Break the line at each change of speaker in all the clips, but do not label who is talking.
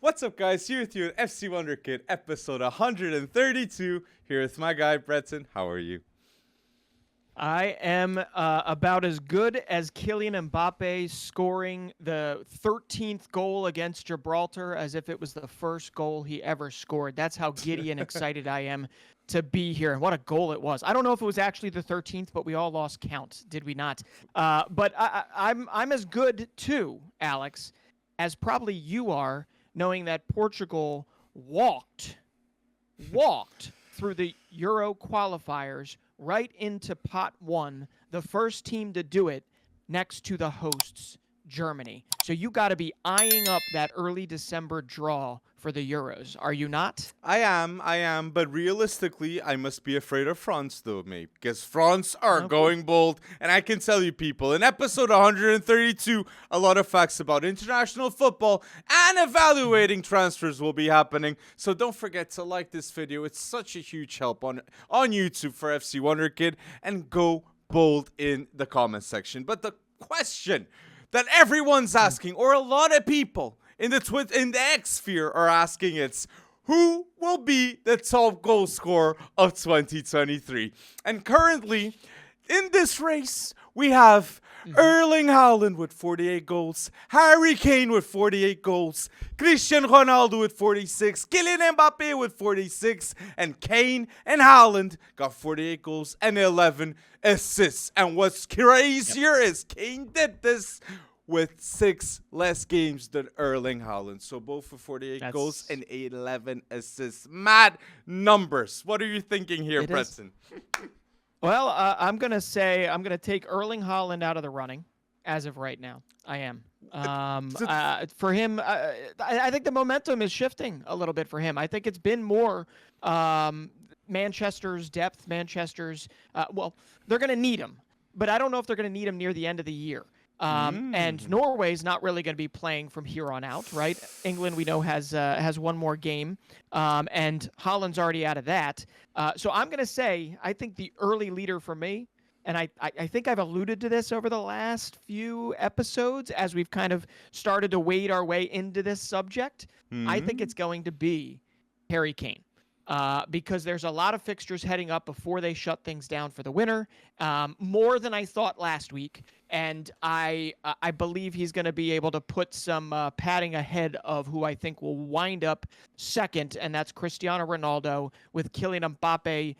What's up, guys? Here with you at FC Wonderkid, episode 132. Here with my guy, Breton. How are you?
I am about as good as Kylian Mbappe scoring the 13th goal against Gibraltar as if it was the first goal he ever scored. That's how giddy and excited I am to be here. And what a goal it was. I don't know if it was actually the 13th, but we all lost count, did we not? But I'm as good, too, Alex, as probably you are, knowing that Portugal walked through the Euro qualifiers right into pot one, the first team to do it next to the hosts, Germany. So you got to be eyeing up that early December draw for the Euros, are you not?
I am, but realistically, I must be afraid of France, though, mate, because France are going bold, and I can tell you, people, in episode 132, a lot of facts about international football and evaluating transfers will be happening, so don't forget to like this video. It's such a huge help on YouTube for FC Wonderkid, and go bold in the comment section. But the question that everyone's asking, or a lot of people in the X sphere are asking, it's who will be the top goal scorer of 2023? And currently, in this race, we have Erling Haaland with 48 goals, Harry Kane with 48 goals, Cristiano Ronaldo with 46, Kylian Mbappe with 46, and Kane and Haaland got 48 goals and 11 assists. And what's crazier is Kane did this with 6 less games than Erling Haaland. So both with 48 goals and 11 assists. Mad numbers. What are you thinking here, Preston?
Well, I'm going to take Erling Haaland out of the running as of right now. I am. For him, I think the momentum is shifting a little bit for him. I think it's been more Manchester's depth, well, they're going to need him, but I don't know if they're going to need him near the end of the year. And Norway's not really going to be playing from here on out, right? England, we know, has one more game, and Holland's already out of that. So I'm going to say, I think the early leader for me, and I think I've alluded to this over the last few episodes as we've kind of started to wade our way into this subject. I think it's going to be Harry Kane. Because there's a lot of fixtures heading up before they shut things down for the winter, more than I thought last week. And I believe he's going to be able to put some padding ahead of who I think will wind up second, and that's Cristiano Ronaldo, with Kylian Mbappe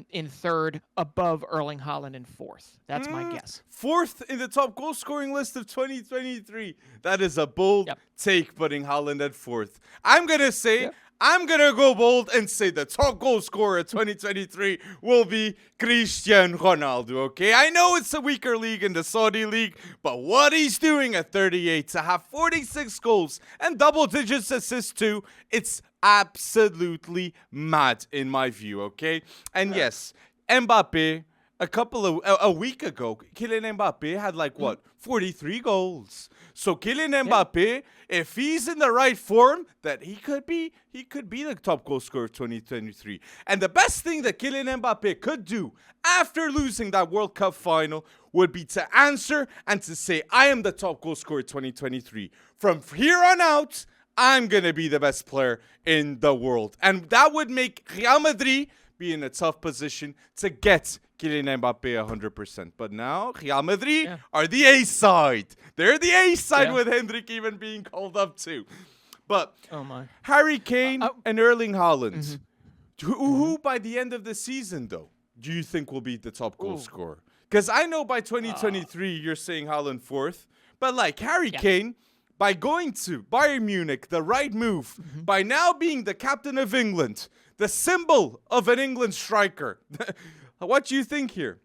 in third, above Erling Haaland in fourth. That's my guess.
Fourth in the top goal scoring list of 2023. That is a bold take, putting Haaland at fourth. I'm going to say... I'm going to go bold and say the top goal scorer of 2023 will be Cristiano Ronaldo, okay? I know it's a weaker league in the Saudi league, but what he's doing at 38 to have 46 goals and double digits assists too, it's absolutely mad in my view, okay? And yes, Mbappe, a week ago, Kylian Mbappe had 43 goals. So Kylian Mbappe, if he's in the right form, that he could be the top goal scorer of 2023. And the best thing that Kylian Mbappe could do after losing that World Cup final would be to answer and to say, I am the top goal scorer of 2023. From here on out, I'm going to be the best player in the world. And that would make Real Madrid be in a tough position to get Kylian Mbappe 100%. But now, Real Madrid are the A side. They're the A side with Hendrik even being called up too. But Harry Kane and Erling Haaland, who by the end of the season, though, do you think will be the top goal scorer? Because I know by 2023, you're saying Haaland fourth. But Harry Kane, by going to Bayern Munich, the right move, by now being the captain of England, the symbol of an England striker. What do you think here?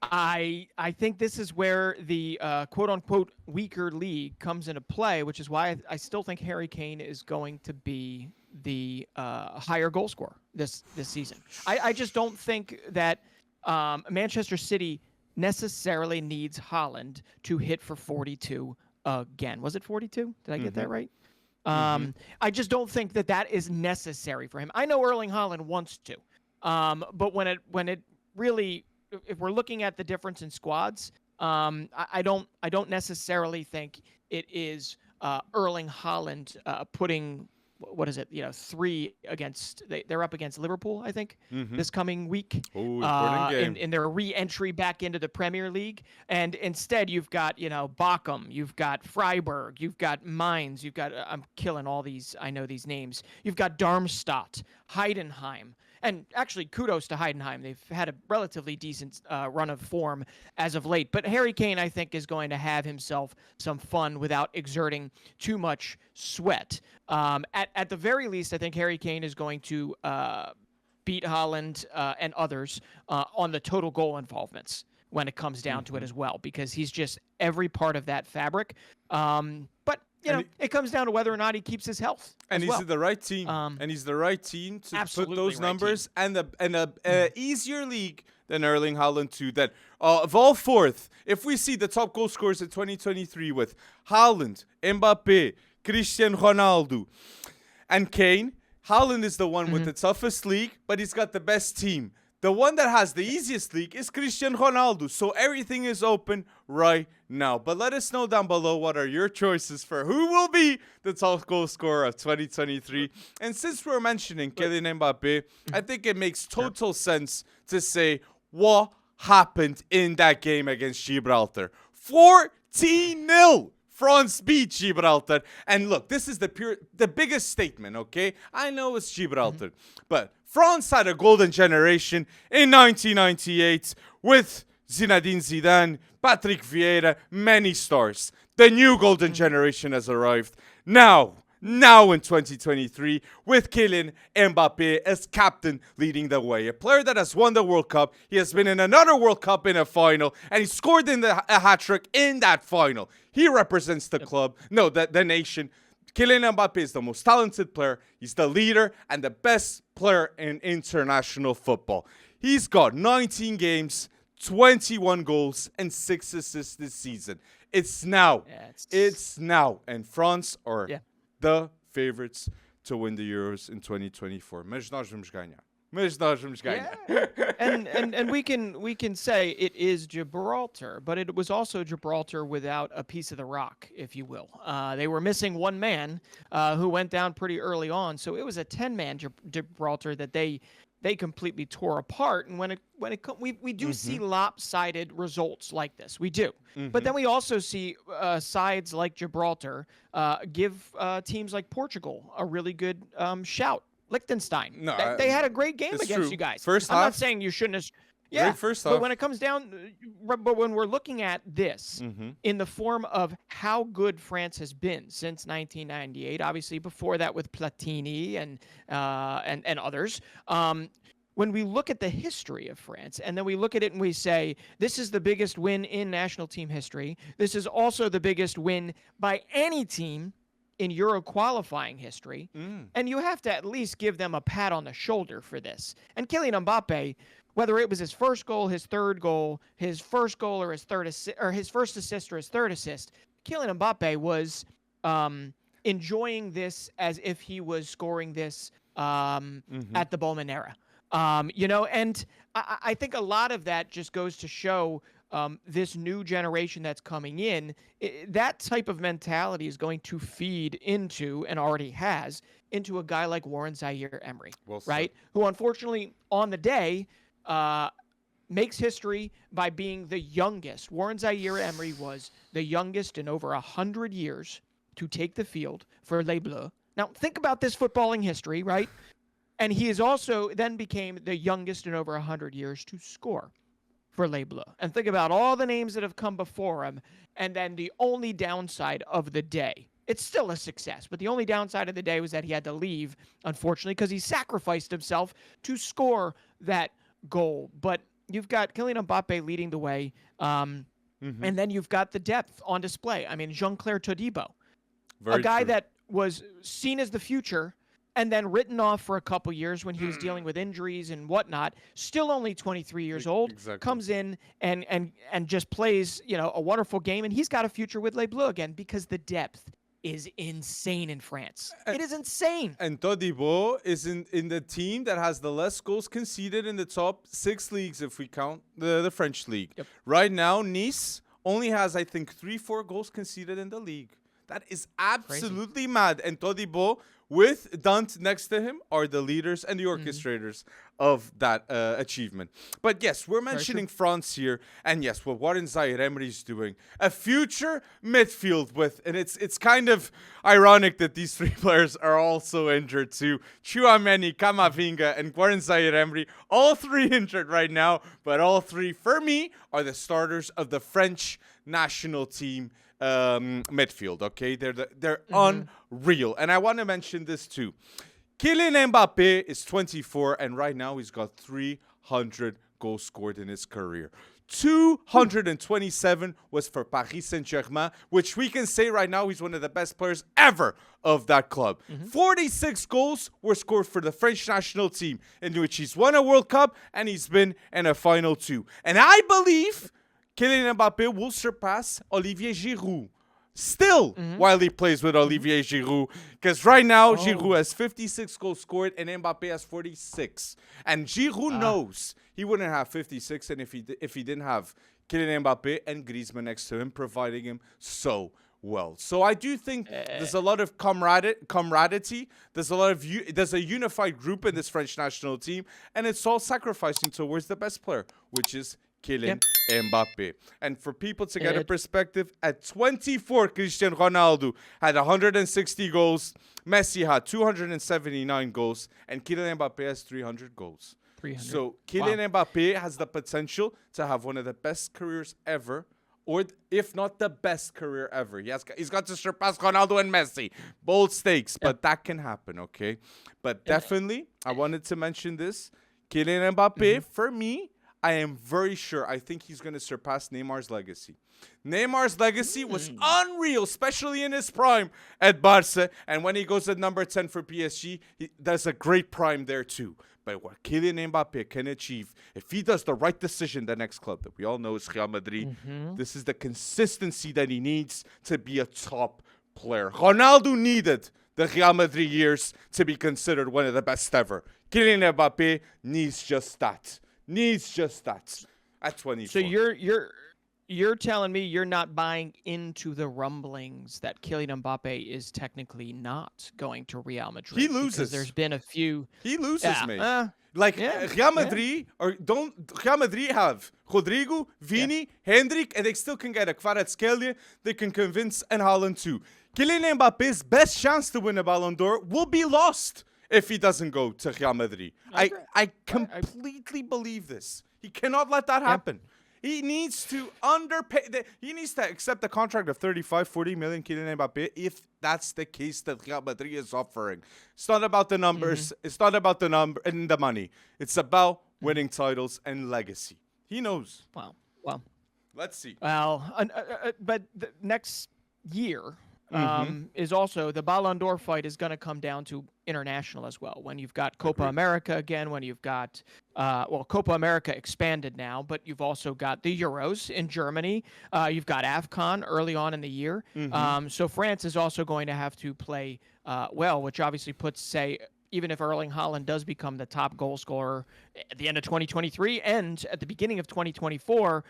I think this is where the quote-unquote weaker league comes into play, which is why I still think Harry Kane is going to be the higher goal scorer this season. I just don't think that Manchester City necessarily needs Haaland to hit for 42 again. Was it 42? Did I get that right? I just don't think that is necessary for him. I know Erling Haaland wants to, but when it really, if we're looking at the difference in squads, I don't necessarily think it is Erling Haaland putting what is it? 3 against they're up against Liverpool, I think, this coming week.
Oh, important game.
In their re-entry back into the Premier League, and instead you've got Bochum, you've got Freiburg, you've got Mainz, you've got I'm killing all these. I know these names. You've got Darmstadt, Heidenheim. And actually, kudos to Heidenheim. They've had a relatively decent run of form as of late. But Harry Kane, I think, is going to have himself some fun without exerting too much sweat. At the very least, I think Harry Kane is going to beat Haaland and others on the total goal involvements when it comes down to it as well, because he's just every part of that fabric. But it comes down to whether or not he keeps his health.
And he's
well.
the right team. And he's the right team to put those
right
numbers. Team. And a easier league than Erling Haaland too. That of all fourth, if we see the top goal scorers in 2023 with Haaland, Mbappe, Cristiano Ronaldo, and Kane, Haaland is the one with the toughest league, but he's got the best team. The one that has the easiest league is Cristiano Ronaldo. So everything is open right now. But let us know down below what are your choices for who will be the top goal scorer of 2023. And since we're mentioning Kylian Mbappe, I think it makes total sense to say what happened in that game against Gibraltar. 14-0. France beat Gibraltar. And look, this is the biggest statement, okay? I know it's Gibraltar, but France had a golden generation in 1998 with Zinedine Zidane, Patrick Vieira, many stars. The new golden generation has arrived now in 2023 with Kylian Mbappe as captain leading the way. A player that has won the World Cup. He has been in another World Cup in a final, and he scored in a hat-trick in that final. He represents the club, the nation. Kylian Mbappe is the most talented player. He's the leader and the best player in international football. He's got 19 games, 21 goals, and 6 assists this season. It's now. It's now. And France are the favorites to win the Euros in 2024. Mas nós vamos ganhar.
And we can say it is Gibraltar, but it was also Gibraltar without a piece of the rock, if you will. They were missing one man who went down pretty early on, so it was a 10-man Gibraltar that they completely tore apart. And we do see lopsided results like this. We do. But then we also see sides like Gibraltar give teams like Portugal a really good shout. Liechtenstein. No, they had a great game against you guys.
First
I'm
half,
not saying you shouldn't have. Yeah,
first
but
half.
when it comes down, but when we're looking at this in the form of how good France has been since 1998, obviously before that with Platini and others. When we look at the history of France and then we look at it and we say, this is the biggest win in national team history. This is also the biggest win by any team in Euro qualifying history, and you have to at least give them a pat on the shoulder for this. And Kylian Mbappe, whether it was his first goal, his third goal, his first goal or his third assist, or his first assist or his third assist, Kylian Mbappe was enjoying this as if he was scoring this at the Bombonera. And I think a lot of that just goes to show this new generation that's coming in, that type of mentality is going to feed into, and already has, into a guy like Warren Zaire-Emery, right? Who unfortunately on the day makes history by being the youngest. Warren Zaire-Emery was the youngest in over 100 years to take the field for Les Bleus. Now think about this footballing history, right? And he is also then became the youngest in over 100 years to score for Les Bleus. And think about all the names that have come before him, and then the only downside of the day. It's still a success, but the only downside of the day was that he had to leave, unfortunately, because he sacrificed himself to score that goal. But you've got Kylian Mbappe leading the way, and then you've got the depth on display. I mean, Jean-Claire Todibo, a guy that was seen as the future and then written off for a couple years when he was dealing with injuries and whatnot, still only 23 years old, comes in and just plays, a wonderful game, and he's got a future with Les Bleus again because the depth is insane in France. It is insane.
And Todibo is in the team that has the less goals conceded in the top 6 leagues if we count the French league. Right now, Nice only has, I think, 3-4 goals conceded in the league. That is absolutely mad. And Todibo, with Dant next to him, are the leaders and the orchestrators of that achievement. But yes, we're mentioning France here. And yes, what Warren Zaire-Emery is doing, a future midfield with, and it's kind of ironic that these three players are also injured too. Tchouaméni, Camavinga, and Warren Zaire-Emery, all three injured right now. But all three, for me, are the starters of the French national team midfield. Okay, they're unreal. And I want to mention this too. Kylian Mbappe is 24, and right now he's got 300 goals scored in his career. 227 was for Paris Saint-Germain, which we can say right now he's one of the best players ever of that club. 46 goals were scored for the French national team, in which he's won a World Cup and he's been in a final too. And I believe Kylian Mbappe will surpass Olivier Giroud still while he plays with Olivier Giroud. Because right now, Giroud has 56 goals scored and Mbappe has 46. And Giroud knows he wouldn't have 56 and if he didn't have Kylian Mbappe and Griezmann next to him, providing him so well. So I do think there's a lot of camaraderie. There's a unified group in this French national team, and it's all sacrificing towards the best player, which is Kylian Mbappe. And for people to get a perspective, at 24, Cristiano Ronaldo had 160 goals, Messi had 279 goals, and Kylian Mbappe has 300 goals. So Kylian Mbappe has the potential to have one of the best careers ever, or if not the best career ever. He's got to surpass Ronaldo and Messi. Bold stakes, but that can happen, okay? But definitely, I wanted to mention this. Kylian Mbappe, for me, I am very sure. I think he's going to surpass Neymar's legacy. Neymar's legacy was unreal, especially in his prime at Barca. And when he goes at number 10 for PSG, there's a great prime there too. But what Kylian Mbappe can achieve, if he does the right decision, the next club that we all know is Real Madrid, this is the consistency that he needs to be a top player. Ronaldo needed the Real Madrid years to be considered one of the best ever. Kylian Mbappe needs just that. At 24.
So you're telling me you're not buying into the rumblings that Kylian Mbappe is technically not going to Real Madrid?
He loses.
Because there's been a few.
He loses, mate. Real Madrid Real Madrid have Rodrigo, Vini, Hendrik, and they still can get a Kvaratskhelia. They can convince and Haaland too. Kylian Mbappe's best chance to win a Ballon d'Or will be lost if he doesn't go to Real Madrid. I completely believe this. He cannot let that happen. He needs to underpay. He needs to accept a contract of 35-40 million Kylian Mbappe if that's the case that Real Madrid is offering. It's not about the numbers. It's not about the number and the money. It's about winning titles and legacy. He knows.
Well.
Let's see.
Well, but the next year is also the Ballon d'Or fight is going to come down to international as well. When you've got Copa America again, when you've got Copa America expanded now, but you've also got the Euros in Germany. You've got AFCON early on in the year. So France is also going to have to play well, which obviously puts, say, even if Erling Haaland does become the top goal scorer at the end of 2023 and at the beginning of 2024,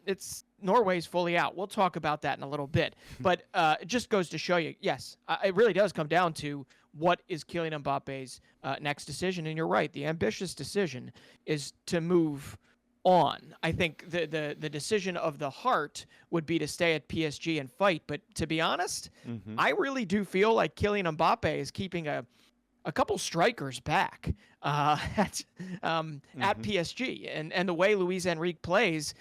it's Norway's fully out. We'll talk about that in a little bit. But it just goes to show you, yes, it really does come down to what is Kylian Mbappe's next decision. And you're right, the ambitious decision is to move on. I think the decision of the heart would be to stay at PSG and fight. But to be honest, I really do feel like Kylian Mbappe is keeping a couple strikers back at PSG. And the way Luis Enrique plays,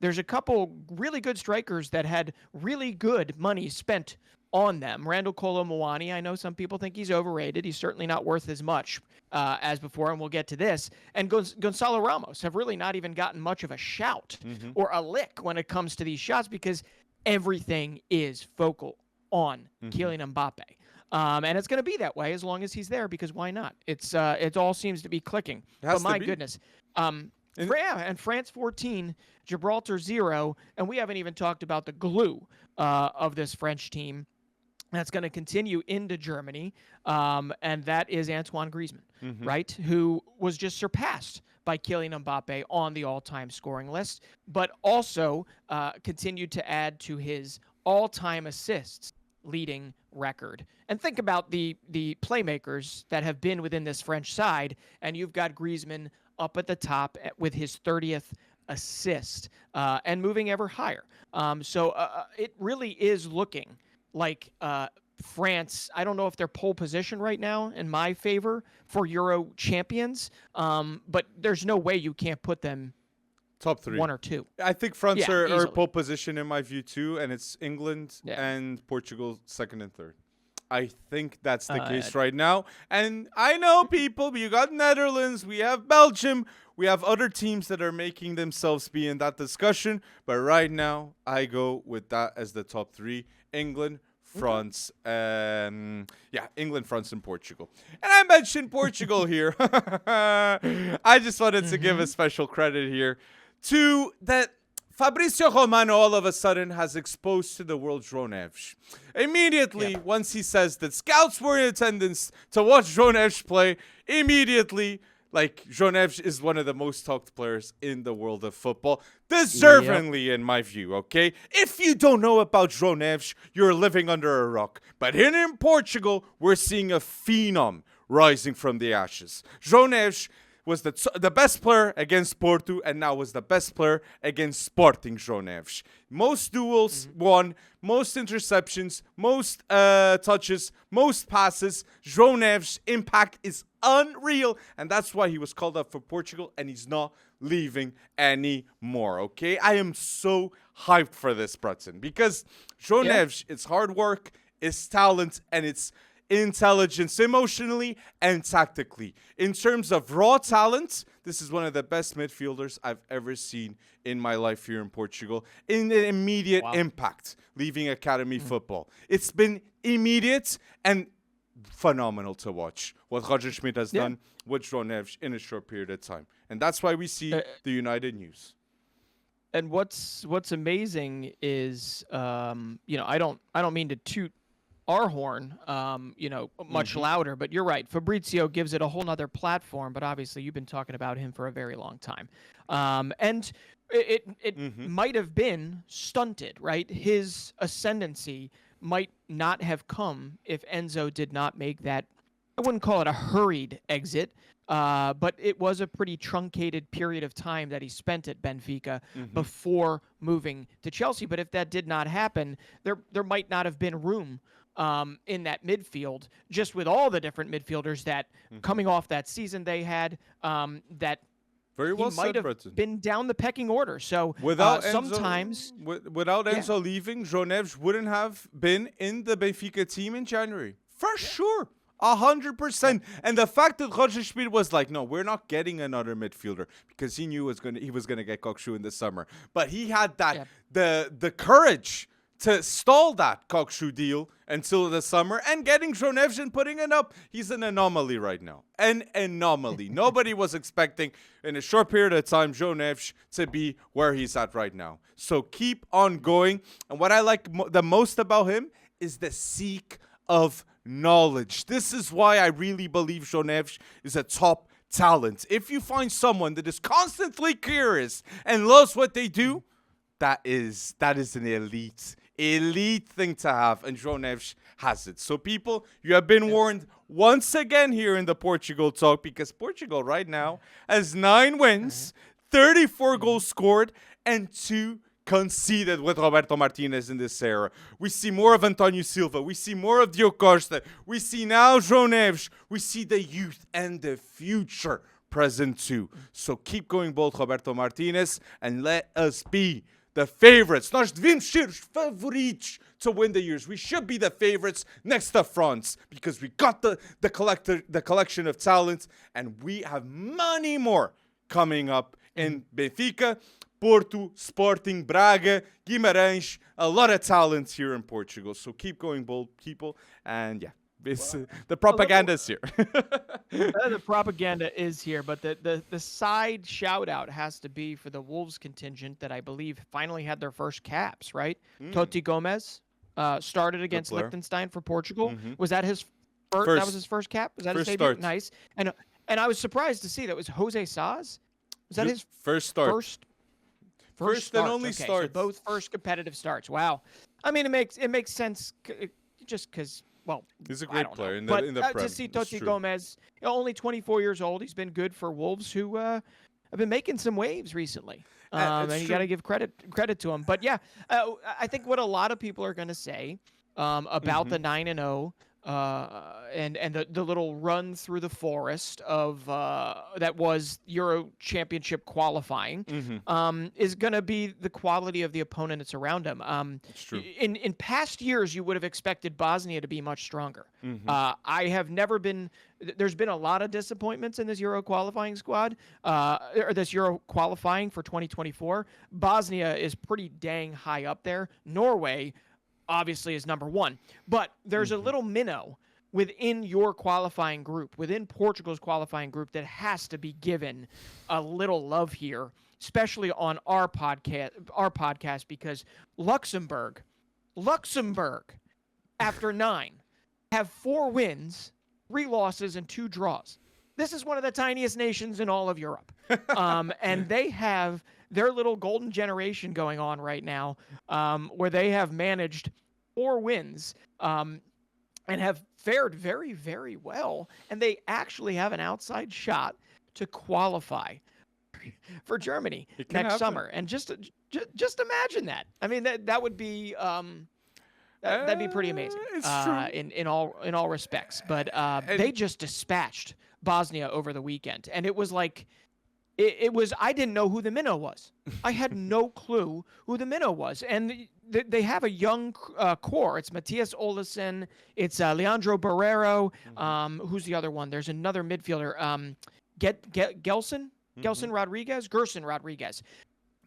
there's a couple really good strikers that had really good money spent on them. Randall Kolo Muani, I know some people think he's overrated. He's certainly not worth as much as before, and we'll get to this. And Gonzalo Ramos have really not even gotten much of a shout or a lick when it comes to these shots because everything is focal on Kylian Mbappe. And it's going to be that way as long as he's there because why not? It all seems to be clicking. But my goodness. And France 14, Gibraltar 0, and we haven't even talked about the glue of this French team that's going to continue into Germany, and that is Antoine Griezmann, right, who was just surpassed by Kylian Mbappe on the all-time scoring list, but also continued to add to his all-time assists leading record. And think about the playmakers that have been within this French side, and you've got Griezmann up at the top with his 30th assist and moving ever higher. So it really is looking like France, I don't know if they're pole position right now in my favor for Euro champions, but there's no way you can't put them
top 3,
1 or 2.
I think France are pole position in my view too, and it's England and Portugal 2nd and 3rd. I think that's the case right now. And I know people, but you got Netherlands, we have Belgium, we have other teams that are making themselves be in that discussion. But right now, I go with that as the top 3. England, France, England, France, and Portugal. And I mentioned Portugal here. I just wanted to give a special credit here to that Fabrizio Romano all of a sudden has exposed to the world Joao Neves. Immediately, once he says that scouts were in attendance to watch Joao Neves play, immediately, like, Joao Neves is one of the most talked players in the world of football. Deservingly, in my view, okay? If you don't know about Joao Neves, you're living under a rock. But here in Portugal, we're seeing a phenom rising from the ashes. Joao Neves was the best player against Porto, and now was the best player against Sporting Joao Neves. Most duels won, most interceptions, most touches, most passes. Joao Neves' impact is unreal, and that's why he was called up for Portugal, and he's not leaving anymore, okay? I am so hyped for this, Breton, because Joao Neves, it's hard work, it's talent, and it's intelligence emotionally and tactically. In terms of raw talent, this is one of the best midfielders I've ever seen in my life here in Portugal. In an immediate impact, leaving academy football. It's been immediate and phenomenal to watch what Roger Schmidt has done with Joao Neves in a short period of time. And that's why we see the United News.
And what's amazing is, I don't mean to toot our horn, much louder, but you're right. Fabrizio gives it a whole nother platform, but obviously you've been talking about him for a very long time. And it might have been stunted, right? His ascendancy might not have come if Enzo did not make that, I wouldn't call it a hurried exit, but it was a pretty truncated period of time that he spent at Benfica before moving to Chelsea. But if that did not happen, there might not have been room in that midfield, just with all the different midfielders that coming off that season they had, that
very well
he might have been down the pecking order. So
without without Enzo leaving, Joao Neves wouldn't have been in the Benfica team in January. For sure. 100%. And the fact that Roger Schmidt was like, no, we're not getting another midfielder, because he knew he was gonna get Kokshu in the summer. But he had that the courage to stall that Kokshu deal until the summer, and getting Joao Neves and putting it up. He's an anomaly right now. An anomaly. Nobody was expecting in a short period of time Joao Neves to be where he's at right now. So keep on going. And what I like the most about him is the seek of knowledge. This is why I really believe Joao Neves is a top talent. If you find someone that is constantly curious and loves what they do, that is an elite thing to have, and Joao Neves has it. So people, you have been warned once again here in the Portugal talk, because Portugal right now has 9 wins, 34 goals scored, and 2 conceded with Roberto Martinez in this era. We see more of Antonio Silva. We see more of Diogo Costa. We see now Joao Neves. We see the youth and the future present too. So keep going bold, Roberto Martinez, and let us be the favorites. Nós devemos ser os favoritos to win the years. We should be the favorites next to France, because we got the collection of talent, and we have many more coming up in Benfica, Porto, Sporting, Braga, Guimarães, a lot of talent here in Portugal. So keep going bold, people. And the propaganda is here.
The propaganda is here, but the side shout out has to be for the Wolves contingent that I believe finally had their first caps, right? Totti Gomez started against Liechtenstein for Portugal. Was that his first? That was his first cap? Was that his debut?
Start.
Nice. And I was surprised to see that was Jose Saz Was that his
first start?
First
and
start.
only
okay,
starts.
So both first competitive starts. Wow. I mean, it makes sense just because. Well,
he's a great player in
but
the Prem.
to see Totti Gomez, only 24 years old, he's been good for Wolves, who have been making some waves recently. And you got to give credit to him. But yeah, I think what a lot of people are going to say about the 9-0 and the little run through the forest of that was Euro Championship qualifying is going to be the quality of the opponent that's around him.
It's true.
In past years, you would have expected Bosnia to be much stronger. I have never been. There's been a lot of disappointments in this Euro qualifying squad, or this Euro qualifying for 2024. Bosnia is pretty dang high up there. Norway obviously is number one, but there's a little minnow within your qualifying group, within Portugal's qualifying group, that has to be given a little love here, especially on our podcast, because Luxembourg, after 9, have 4 wins, 3 losses, and 2 draws. This is one of the tiniest nations in all of Europe. And they have their little golden generation going on right now, where they have managed 4 wins and have fared very, very well. And they actually have an outside shot to qualify for Germany next summer. And just imagine that. I mean, that would be that'd be pretty amazing.
It's true.
In all respects. But they just dispatched Bosnia over the weekend, and it was like. It was. I didn't know who the minnow was. I had no clue who the minnow was, and they have a young core. It's Matthias Olesen. It's Leandro Barrero. Who's the other one? There's another midfielder. Gerson Rodriguez.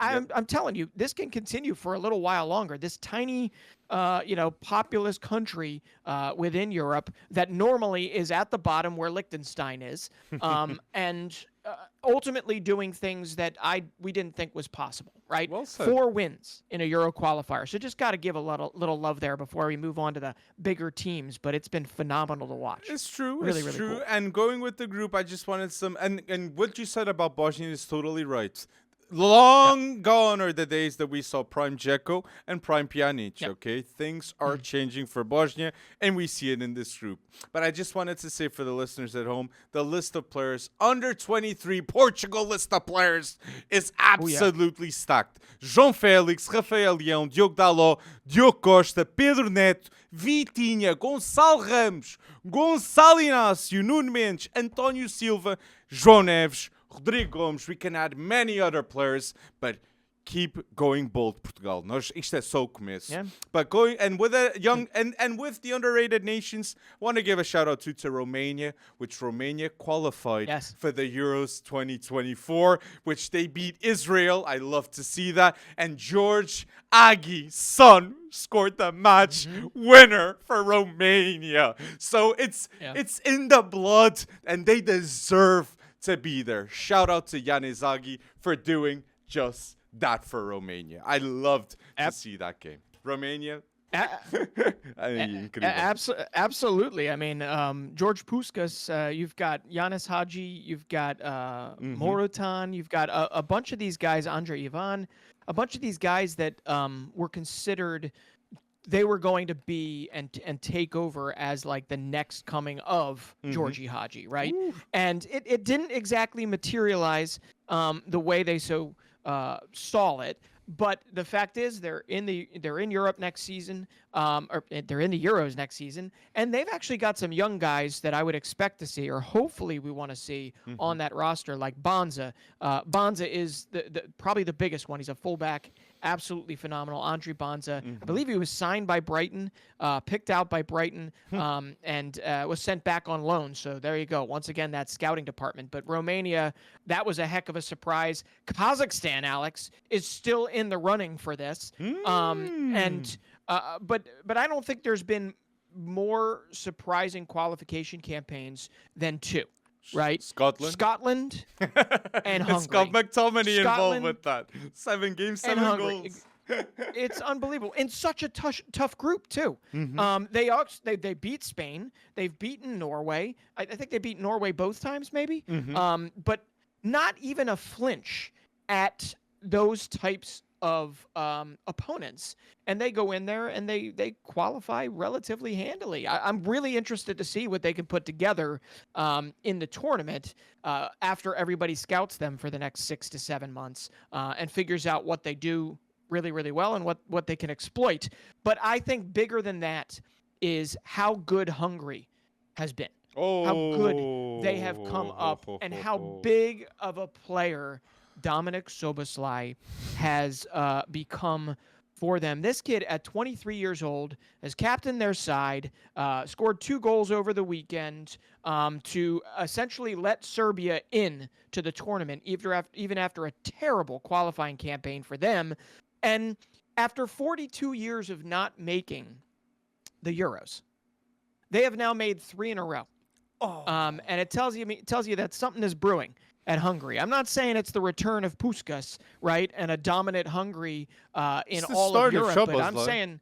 I'm telling you, this can continue for a little while longer. This tiny, populous country within Europe that normally is at the bottom where Liechtenstein is, and ultimately doing things that we didn't think was possible. Right?
Well said.
4 wins in a Euro qualifier. So just got to give a little love there before we move on to the bigger teams. But it's been phenomenal to watch.
It's true.
Really,
it's
really
true.
Cool.
And going with the group, I just wanted some. And what you said about Bosnia is totally right. Long gone are the days that we saw Prime Dzeko and Prime Pjanic, okay? Things are changing for Bosnia, and we see it in this group. But I just wanted to say for the listeners at home, the list of players, under 23, Portugal list of players is absolutely stacked. João Félix, Rafael Leão, Diogo Dalot, Diogo Costa, Pedro Neto, Vitinha, Gonçalo Ramos, Gonçalo Inácio, Nuno Mendes, António Silva, João Neves, Rodrigo Gomes. We can add many other players, but keep going bold, Portugal. Isto é só o começo. Yeah. But going and with a young and with the underrated nations, I want to give a shout out to Romania, which Romania qualified for the Euros 2024, which they beat Israel. I love to see that. And George Agi's son scored the match winner for Romania. So it's in the blood, and they deserve to be there. Shout out to Yannis Agi for doing just that for Romania. I loved to see that game. Romania.
Absolutely. I mean, George Puskas, you've got Yannis Hagi, you've got Morotan, you've got a bunch of these guys, Andre Ivan, a bunch of these guys that were considered they were going to be and take over as like the next coming of Georgie Hagi, right? Ooh. And it didn't exactly materialize the way they saw it. But the fact is, they're in Europe next season, or they're in the Euros next season, and they've actually got some young guys that I would expect to see, or hopefully we want to see on that roster, like Bonza. Bonza is probably the biggest one. He's a fullback, absolutely phenomenal. Andre Bonza, I believe he was signed by Brighton, picked out by Brighton, and was sent back on loan. So there you go. Once again, that scouting department. But Romania, that was a heck of a surprise. Kazakhstan, Alex, is still in the running for this. But I don't think there's been more surprising qualification campaigns than 2. Right? Scotland and Hungary.
Scott McTominay involved with that. 7 games, 7 goals.
It's unbelievable. In such a tough group, too. They beat Spain. They've beaten Norway. I think they beat Norway both times, maybe. But not even a flinch at those types of opponents, and they go in there and they qualify relatively handily. I'm really interested to see what they can put together in the tournament after everybody scouts them for the next 6 to 7 months and figures out what they do really, really well and what they can exploit. But I think bigger than that is how good Hungary has been. How good they have come up and how big of a player Dominik Szoboszlai has become for them. This kid at 23 years old has captained their side, scored 2 goals over the weekend to essentially let Serbia in to the tournament, even after a terrible qualifying campaign for them. And after 42 years of not making the Euros, they have now made 3 in a row. And it tells you that something is brewing at Hungary. I'm not saying it's the return of Puskás, right, and a dominant Hungary in all of Europe, but I'm saying,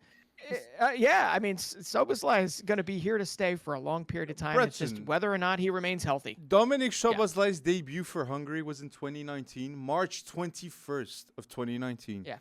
I mean, Szoboszlai is going to be here to stay for a long period of time. It's just whether or not he remains healthy.
Dominik Szoboszlai's debut for Hungary was in 2019, March 21st of 2019.
Yeah.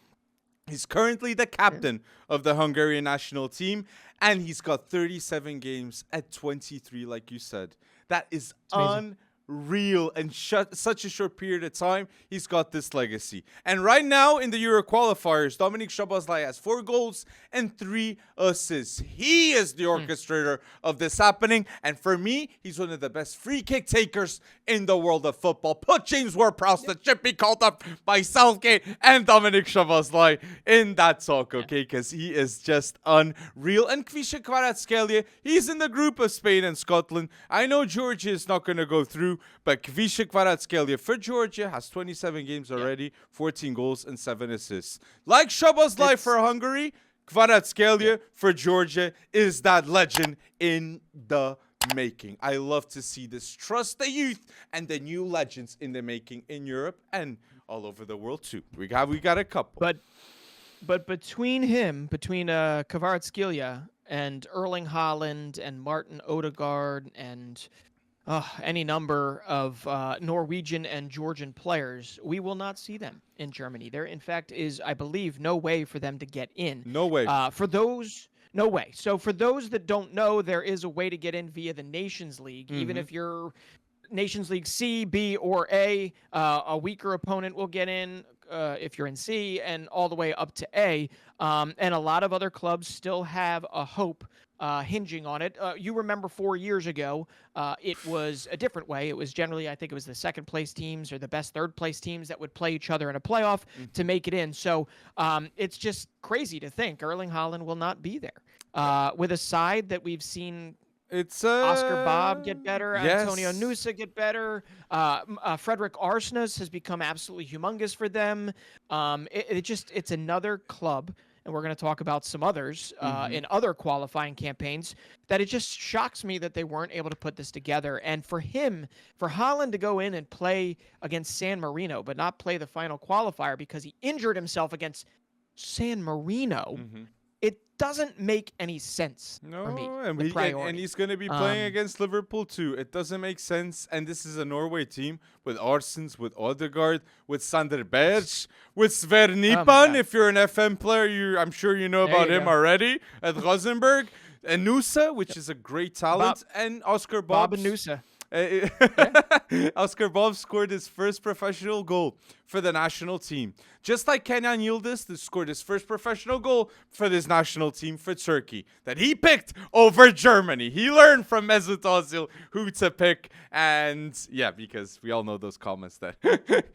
He's currently the captain of the Hungarian national team, and he's got 37 games at 23, like you said. That is unreal. And such a short period of time, he's got this legacy. And right now in the Euro qualifiers, Dominik Szoboszlai has 4 goals and 3 assists. He is the orchestrator of this happening. And for me, he's one of the best free kick takers in the world of football. Put James Ward-Prowse, the chip be called up by Southgate and Dominik Szoboszlai in that talk, okay? Because he is just unreal. And Kviša Kvaratskhelia, he's in the group of Spain and Scotland. I know Georgia is not going to go through, but Kviša Kvaratskhelia for Georgia has 27 games already, 14 goals and 7 assists. Like Szoboszlai for Hungary, Kvaratskhelia for Georgia is that legend in the making. I love to see this. Trust the youth and the new legends in the making in Europe and all over the world too. We got a couple.
But between Kvaratskhelia and Erling Haaland and Martin Odegaard and any number of Norwegian and Georgian players, we will not see them in Germany. There, in fact, is, I believe, no way for them to get in.
No way.
No way. So for those that don't know, there is a way to get in via the Nations League. Even if you're Nations League C, B, or A, weaker opponent will get in if you're in C, and all the way up to A. And a lot of other clubs still have a hope hinging on it. You remember 4 years ago, it was a different way. It was generally, I think it was the second place teams or the best third place teams that would play each other in a playoff to make it in. So it's just crazy to think Erling Haaland will not be there with a side that we've seen.
It's
Oscar Bob get better,
yes.
Antonio Nusa get better, Frederick Arsnes has become absolutely humongous for them. It's another club, and we're going to talk about some others in other qualifying campaigns, that it just shocks me that they weren't able to put this together. And for Haaland to go in and play against San Marino, but not play the final qualifier because he injured himself against San Marino, it doesn't make any sense for me.
And he's going to be playing against Liverpool too. It doesn't make sense. And this is a Norway team with Arsens, with Odegaard, with Sander Berg, with Sver Nipan. If you're an FM player, I'm sure you know about him already, at Rosenborg. And Nusa, which is a great talent. And Oscar
Bob and Nusa.
Oscar Bob scored his first professional goal for the national team. Just like Kenan Yildiz scored his first professional goal for this national team for Turkey that he picked over Germany. He learned from Mesut Ozil who to pick. And yeah, because we all know those comments that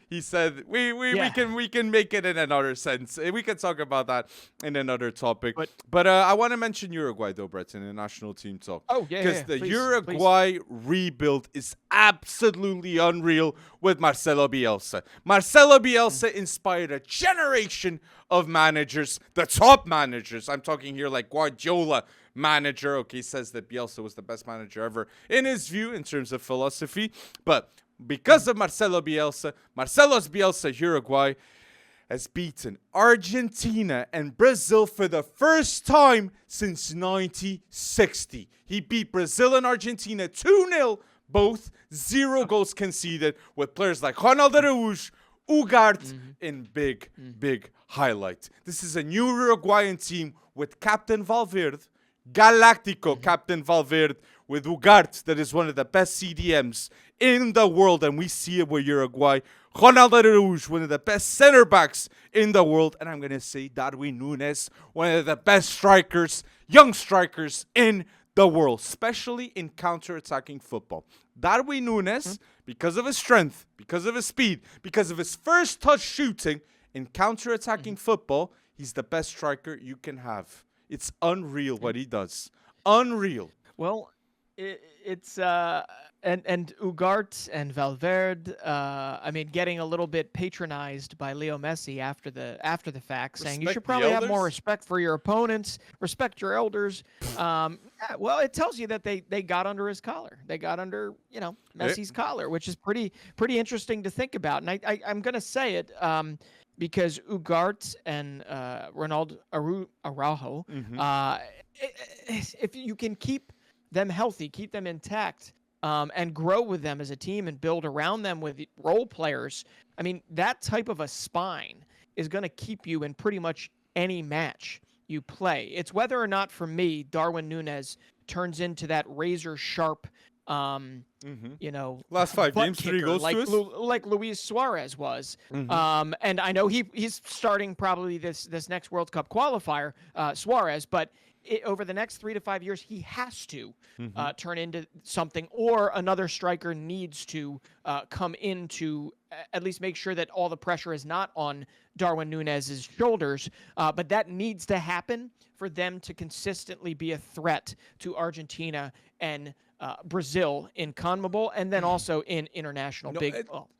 he said we can make it in another sense. We can talk about that in another topic. But I want to mention Uruguay though, Brett, in the national team talk.
Oh yeah,
because the Uruguay rebuild is absolutely unreal with Marcelo Bielsa. Marcelo Bielsa inspired a generation of managers, the top managers. I'm talking here like Guardiola manager. Okay, says that Bielsa was the best manager ever in his view in terms of philosophy. But because of Marcelo's Bielsa, Uruguay has beaten Argentina and Brazil for the first time since 1960. He beat Brazil and Argentina 2-0 Both 0 goals conceded with players like Ronald Araújo, Ugarte in big highlight. This is a new Uruguayan team with Captain Valverde, Galactico Captain Valverde, with Ugarte, that is one of the best CDMs in the world, and we see it with Uruguay. Ronald Araújo, one of the best center backs in the world, and I'm going to say Darwin Núñez, one of the best strikers, young strikers in the world, especially in counter-attacking football. Darwin Núñez, because of his strength, because of his speed, because of his first touch shooting in counter-attacking football, he's the best striker you can have. It's unreal what he does. Unreal.
Well, it's and Ugarte and Valverde, I mean, getting a little bit patronized by Leo Messi after the fact, saying you should probably have more respect for your opponents, respect your elders. Well, it tells you that they got under his collar. They got under Messi's collar, which is pretty interesting to think about. And I'm gonna say it. Because Ugarte and Ronald Araujo, if you can keep them healthy, keep them intact, and grow with them as a team and build around them with role players, I mean, that type of a spine is going to keep you in pretty much any match you play. It's whether or not, for me, Darwin Núñez turns into that razor sharp
last 5 games, 3 goals
like Luis Suarez was. And I know he's starting probably this next World Cup qualifier, Suarez, but over the next 3 to 5 years, he has to turn into something, or another striker needs to come in to at least make sure that all the pressure is not on Darwin Núñez's shoulders. But that needs to happen for them to consistently be a threat to Argentina and Brazil in CONMEBOL, and then also in international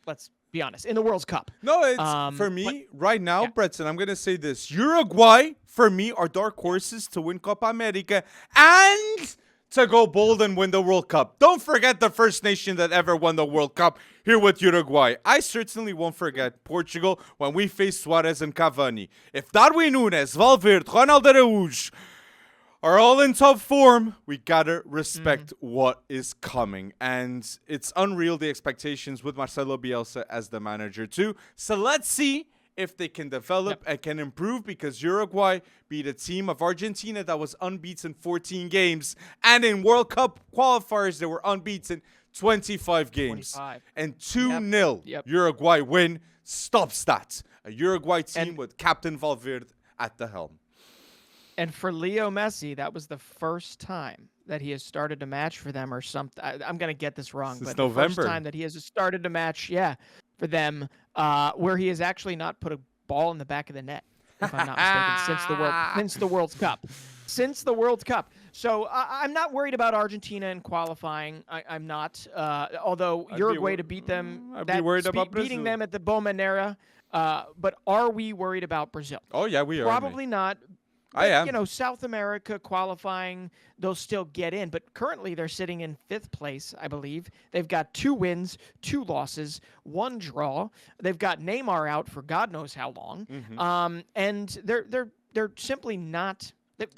let's be honest, in the World Cup.
No, it's for me right now, Bretson, I'm going to say this. Uruguay, for me, are dark horses to win Copa America and to go bold and win the World Cup. Don't forget the first nation that ever won the World Cup here with Uruguay. I certainly won't forget Portugal when we faced Suarez and Cavani. If Darwin Núñez, Valverde, Ronald Araújo are all in top form, we gotta respect what is coming. And it's unreal, the expectations with Marcelo Bielsa as the manager too. So let's see if they can develop and can improve, because Uruguay beat a team of Argentina that was unbeaten 14 games. And in World Cup qualifiers, they were unbeaten 25 games.
25.
And 2-0 Uruguay win stops that. A Uruguay team with Captain Valverde at the helm.
And for Leo Messi, that was the first time that he has started a match for them, or something. I'm going to get this wrong, but the first time that he has started a match, for them, where he has actually not put a ball in the back of the net, if I'm not mistaken, since the World Cup. Since the World Cup. So I'm not worried about Argentina in qualifying. I'm not. Although Uruguay to beat them,
I'd be worried about
beating them at the Bombonera. But are we worried about Brazil?
Oh, yeah, we are.
Probably not. But,
I am.
South America qualifying, they'll still get in. But currently, they're sitting in 5th place, I believe. They've got 2 wins, 2 losses, 1 draw. They've got Neymar out for God knows how long. And they're simply not.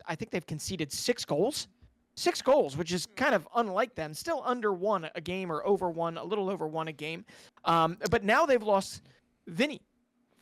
I think they've conceded 6 goals. 6 goals, which is kind of unlike them. Still under 1 a game, or over 1, a little over 1 a game. But now they've lost Vinny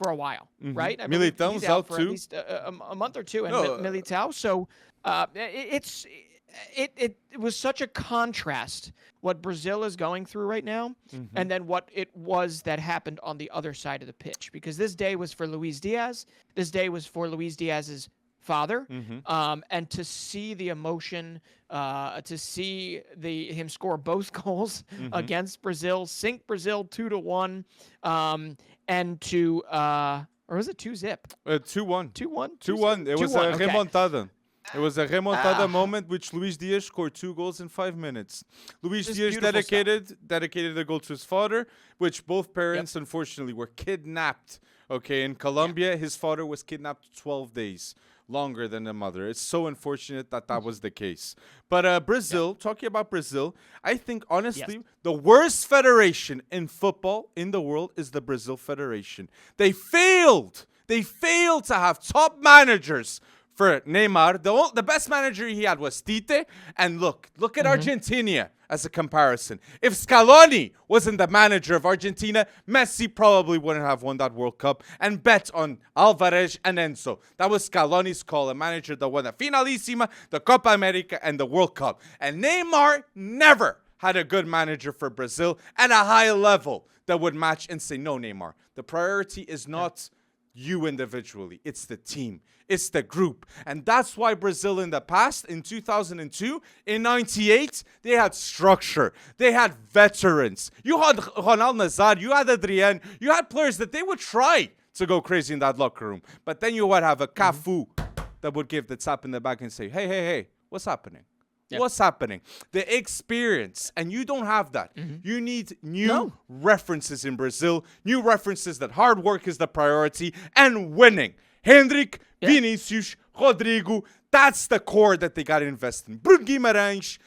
for a while, right? I mean, he's out for at least a month or two, and Militao. So it was such a contrast what Brazil is going through right now, and then what it was that happened on the other side of the pitch. Because this day was for Luis Diaz. This day was for Luis Diaz's father, and to see the emotion, to see him score both goals against Brazil, sink Brazil 2-1, and to or was it 2-0?
2-1.
2-1.
2-1. It was a remontada. It was a remontada moment, which Luis Diaz scored 2 goals in 5 minutes. Luis Diaz dedicated the goal to his father, which both parents, unfortunately, were kidnapped. Okay, in Colombia, his father was kidnapped 12 days. Longer than the mother. It's so unfortunate that was the case. But Brazil, talking about Brazil, I think, honestly, the worst federation in football in the world is the Brazil Federation. They failed to have top managers for Neymar. The best manager he had was Tite. And look at Argentina as a comparison. If Scaloni wasn't the manager of Argentina, Messi probably wouldn't have won that World Cup and bet on Alvarez and Enzo. That was Scaloni's call, a manager that won the Finalissima, the Copa America, and the World Cup. And Neymar never had a good manager for Brazil at a high level that would match and say, no, Neymar, the priority is not you individually. It's the team. It's the group. And that's why Brazil in the past, in 2002, in 98, they had structure. They had veterans. You had Ronald Nazário, you had Adrian, you had players that they would try to go crazy in that locker room. But then you would have a Cafu that would give the tap in the back and say, hey, what's happening? Yep. What's happening? The experience. And you don't have that. You need new references in Brazil. New references that hard work is the priority and winning. Hendrick, Vinicius, Rodrigo. That's the core that they got to invest in. Bruno Guimarães.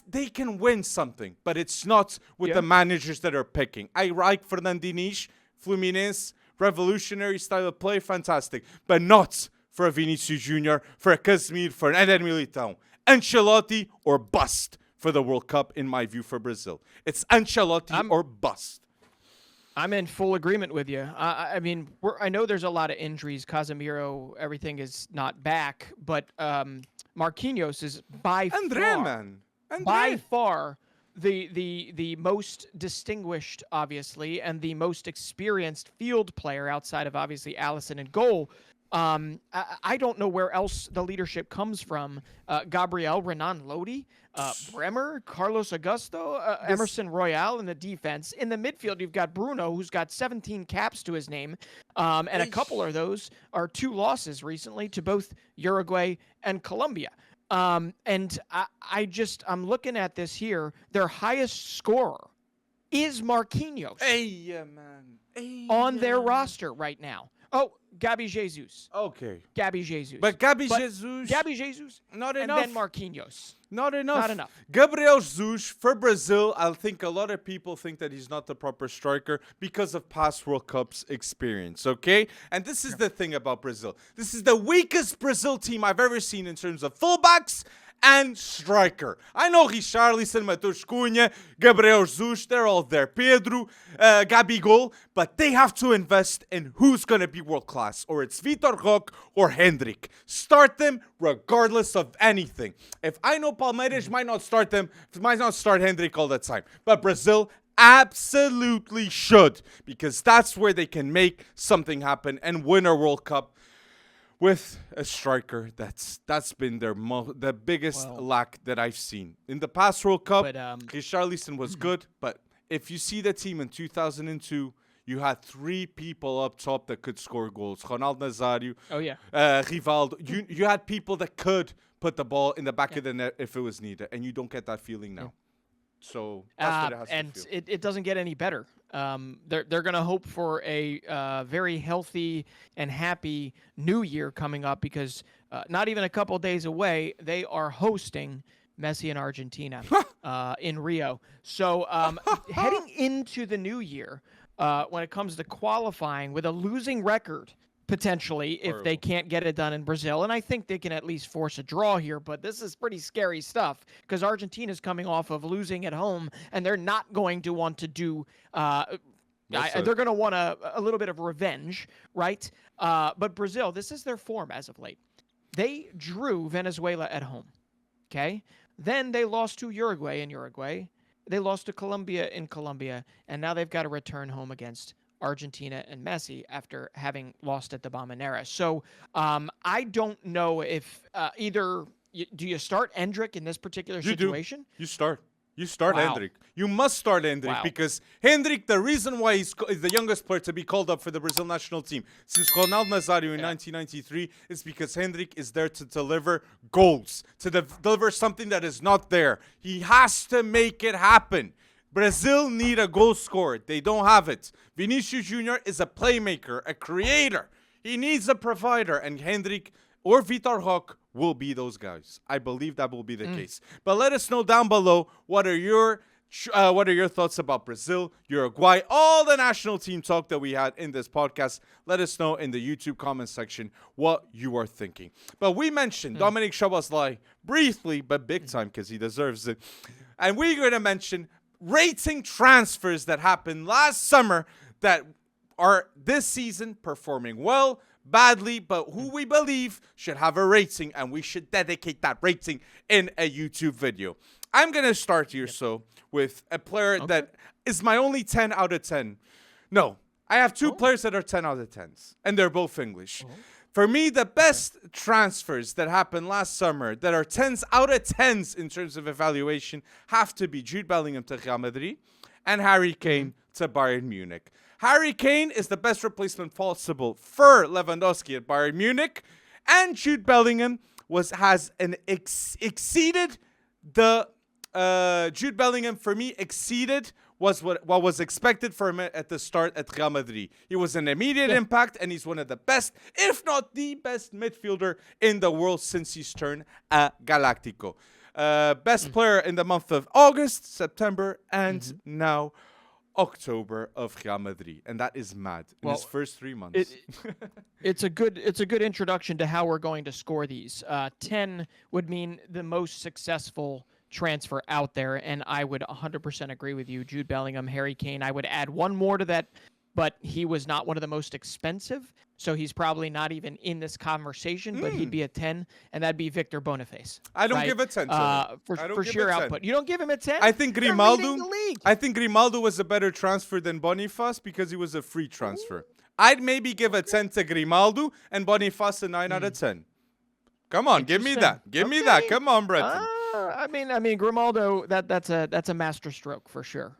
They can win something. But it's not with the managers that are picking. I like Fernandinho, Fluminense, revolutionary style of play, fantastic. But not for a Vinicius Jr., for a Casemiro, for an Eder Militão. Ancelotti or bust for the World Cup, in my view, for Brazil. It's Ancelotti or bust.
I'm in full agreement with you. I mean, I know there's a lot of injuries. Casemiro, everything is not back, but Marquinhos is by far the most distinguished, obviously, and the most experienced field player outside of obviously Alisson in goal. I don't know where else the leadership comes from. Gabriel, Renan Lodi, Bremer, Carlos Augusto, Emerson Royale in the defense. In the midfield, you've got Bruno, who's got 17 caps to his name, and a couple of those are 2 losses recently to both Uruguay and Colombia. And I'm looking at this here. Their highest scorer is Marquinhos on their roster right now. Oh, Gabi Jesus.
Okay.
Gabi Jesus.
But Gabi Jesus, not enough.
And then Marquinhos.
Not enough. Gabriel Jesus, for Brazil, I think a lot of people think that he's not the proper striker because of past World Cups experience, okay? And this is the thing about Brazil. This is the weakest Brazil team I've ever seen in terms of fullbacks and striker. I know Richarlison, Matheus Cunha, Gabriel Jesus, they're all there. Pedro, Gabigol, but they have to invest in who's going to be world class, or it's Vitor Roque or Hendrick. Start them regardless of anything. If I know Palmeiras might not start them, might not start Hendrick all the time, but Brazil absolutely should, because that's where they can make something happen and win a World Cup with a striker that's been the biggest lack that I've seen. In the past World Cup, Richarlison was good, but if you see the team in 2002, you had 3 people up top that could score goals. Ronald Nazário, Rivaldo. You had people that could put the ball in the back of the net if it was needed, and you don't get that feeling now. So that's what it has to feel.
And it doesn't get any better. They're going to hope for a very healthy and happy New Year coming up, because not even a couple days away, they are hosting Messi and Argentina in Rio. So heading into the New Year, when it comes to qualifying with a losing record, potentially, if they can't get it done in Brazil. And I think they can at least force a draw here, but this is pretty scary stuff, because Argentina's coming off of losing at home, and they're not going to want to do they're going to want a little bit of revenge, right? But Brazil, this is their form as of late. They drew Venezuela at home, okay? Then they lost to Uruguay in Uruguay. They lost to Colombia in Colombia, and now they've got to return home against Argentina and Messi after having lost at the Bombonera. So I don't know if do you start Hendrick in this particular situation?
You start. You start Hendrick. You must start Hendrick because Hendrick, the reason why he's the youngest player to be called up for the Brazil national team since Ronald Nazário in 1993 is because Hendrick is there to deliver goals, to deliver something that is not there. He has to make it happen. Brazil need a goal scorer. They don't have it. Vinicius Jr. is a playmaker, a creator. He needs a provider, and Hendrick or Vitor Roque will be those guys. I believe that will be the case. But let us know down below, what are your What are your thoughts about Brazil, Uruguay, all the national team talk that we had in this podcast? Let us know in the YouTube comment section what you are thinking. But we mentioned Dominic Szoboszlai briefly, but big time because he deserves it. And we're going to mention rating transfers that happened last summer that are this season performing well, badly, but who we believe should have a rating, and we should dedicate that rating in a YouTube video. I'm going to start here, with a player that is my only 10 out of 10. No, I have two players that are 10 out of 10s, and they're both English. For me, the best transfers that happened last summer that are 10s out of 10s in terms of evaluation have to be Jude Bellingham to Real Madrid and Harry Kane to Bayern Munich. Harry Kane is the best replacement possible for Lewandowski at Bayern Munich, and Jude Bellingham exceeded the Jude Bellingham for me exceeded what was expected for him at the start at Real Madrid. He was an immediate impact, and he's one of the best, if not the best midfielder in the world since his turn at Galactico. Best player in the month of August, September, and now October of Real Madrid, and that is mad in his first 3 months.
It's a good introduction to how we're going to score these. 10 would mean the most successful transfer out there, and I would 100% agree with you. Jude Bellingham, Harry Kane. I would add one more to that, but he was not one of the most expensive, so he's probably not even in this conversation, but he'd be a 10, and that'd be Victor Boniface.
I don't give a 10 to him.
For sheer output. You don't give him a 10?
I think Grimaldo was a better transfer than Boniface because he was a free transfer. I'd maybe give a 10 to Grimaldo and Boniface a 9 out of 10. Come on, give me that. Give me that. Come on, Breton.
I mean, Grimaldo. That's a master stroke for sure.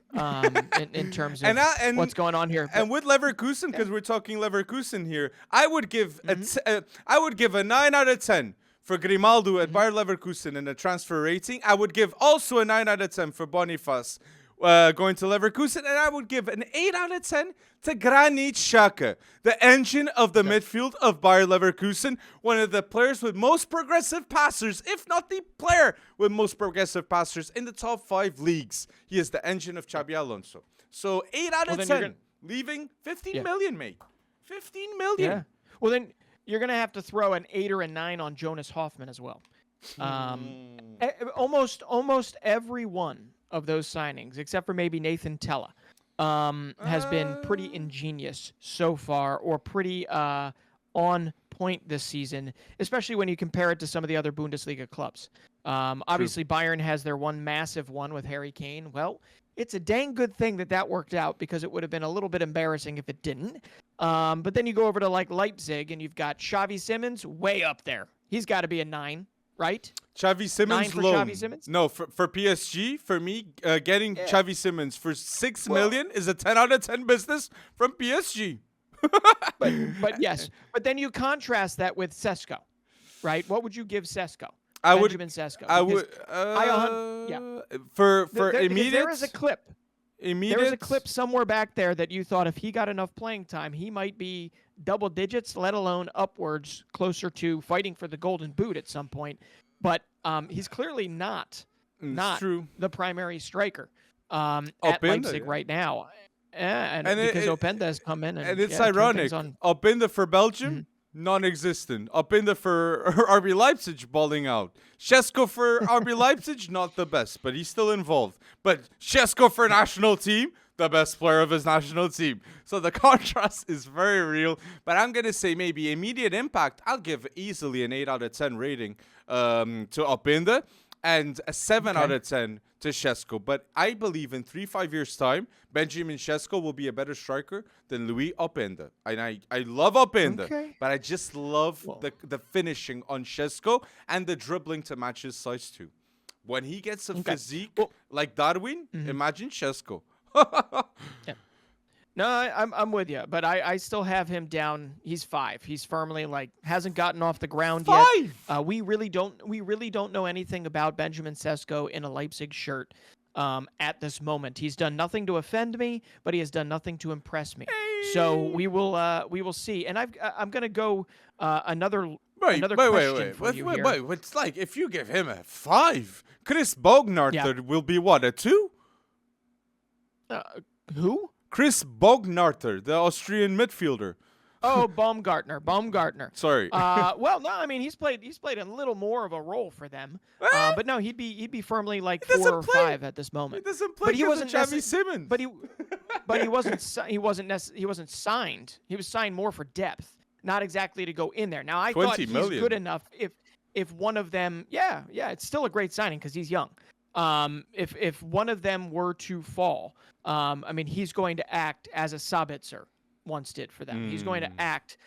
In terms of what's going on here.
And with Leverkusen, because we're talking Leverkusen here, I would give a 9 out of 10 for Grimaldo at Bayer Leverkusen in a transfer rating. I would give also a 9 out of 10 for Boniface going to Leverkusen, and I would give an 8 out of 10 to Granit Xhaka, the engine of the midfield of Bayer Leverkusen, one of the players with most progressive passers, if not the player with most progressive passers in the top 5 leagues. He is the engine of Xabi Alonso. So 8 out of 10, leaving 15 million, mate. 15 million.
Yeah. Well, then you're going to have to throw an 8 or a 9 on Jonas Hoffman as well. Almost every one of those signings, except for maybe Nathan Tella, has been pretty ingenious so far, or pretty on point this season, especially when you compare it to some of the other Bundesliga clubs. Obviously, Bayern has their one massive one with Harry Kane. Well, it's a dang good thing that worked out, because it would have been a little bit embarrassing if it didn't. But then you go over to like Leipzig, and you've got Xavi Simons way up there. He's got to be a 9. Right?
Xavi Simons
9 for
loan.
Xavi Simons?
No, for PSG, for me, getting Xavi Simons for 6 million is a 10 out of 10 business from PSG.
but yes. But then you contrast that with Sesko, right? What would you give Sesko? Benjamin Sesko.
I would. For immediate.
There is a clip.
Immediate.
There is a clip somewhere back there that you thought if he got enough playing time, he might be double digits, let alone upwards, closer to fighting for the Golden Boot at some point. But he's clearly not the primary striker at Leipzig right now. Because Openda has come in.
And it's ironic. Openda for Belgium, non-existent. Openda for RB Leipzig, balling out. Šeško for RB Leipzig, not the best, but he's still involved. But Šeško for national team, the best player of his national team. So the contrast is very real. But I'm going to say maybe immediate impact. I'll give easily an 8 out of 10 rating to Openda and a 7 out of 10 to Šeško. But I believe in 3-5 years' time, Benjamin Šeško will be a better striker than Louis Openda. And I love Openda, but I just love the finishing on Šeško and the dribbling to match his size too. When he gets a physique like Darwin, imagine Šeško.
No, I'm with you, but I still have him down. He's 5. He's firmly hasn't gotten off the ground yet. We really don't know anything about Benjamin Sesko in a Leipzig shirt at this moment. He's done nothing to offend me, but he has done nothing to impress me. So we will see. And I'm gonna go another question for you here.
It's like if you give him a 5, Chris Bognarther will be what, a 2?
Who?
Chris Baumgartner, the Austrian midfielder.
Oh, Baumgartner.
Sorry.
Well, no, I mean he's played a little more of a role for them. But no, he'd be firmly like 4 or 5 at this moment.
He doesn't play.
But he wasn't
Xavi Simons.
But he wasn't signed. He was signed more for depth, not exactly to go in there. Now I thought he's good enough if one of them, yeah, it's still a great signing because he's young. If one of them were to fall, I mean he's going to act as a Sabitzer once did for them. He's going to act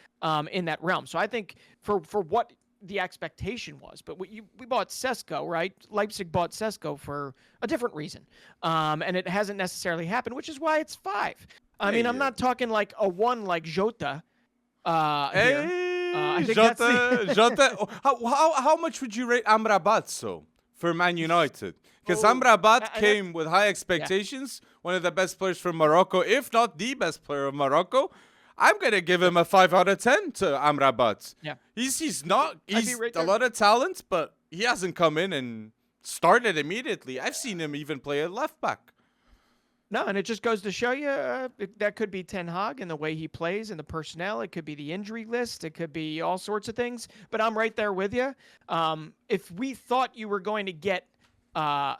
in that realm. So I think for what the expectation was, but we bought Sesko, right? Leipzig bought Sesko for a different reason, and it hasn't necessarily happened, which is why it's 5. I mean, I'm not talking like a 1 like Jota.
Jota. How much would you rate Amrabat for Man United? Because Amrabat came with high expectations, one of the best players from Morocco, if not the best player of Morocco. I'm going to give him a 5 out of 10 to Amrabat.
Yeah.
He's a lot of talent, but he hasn't come in and started immediately. I've seen him even play at left back.
No, and it just goes to show you that could be Ten Hag and the way he plays and the personnel. It could be the injury list. It could be all sorts of things. But I'm right there with you. If we thought you were going to get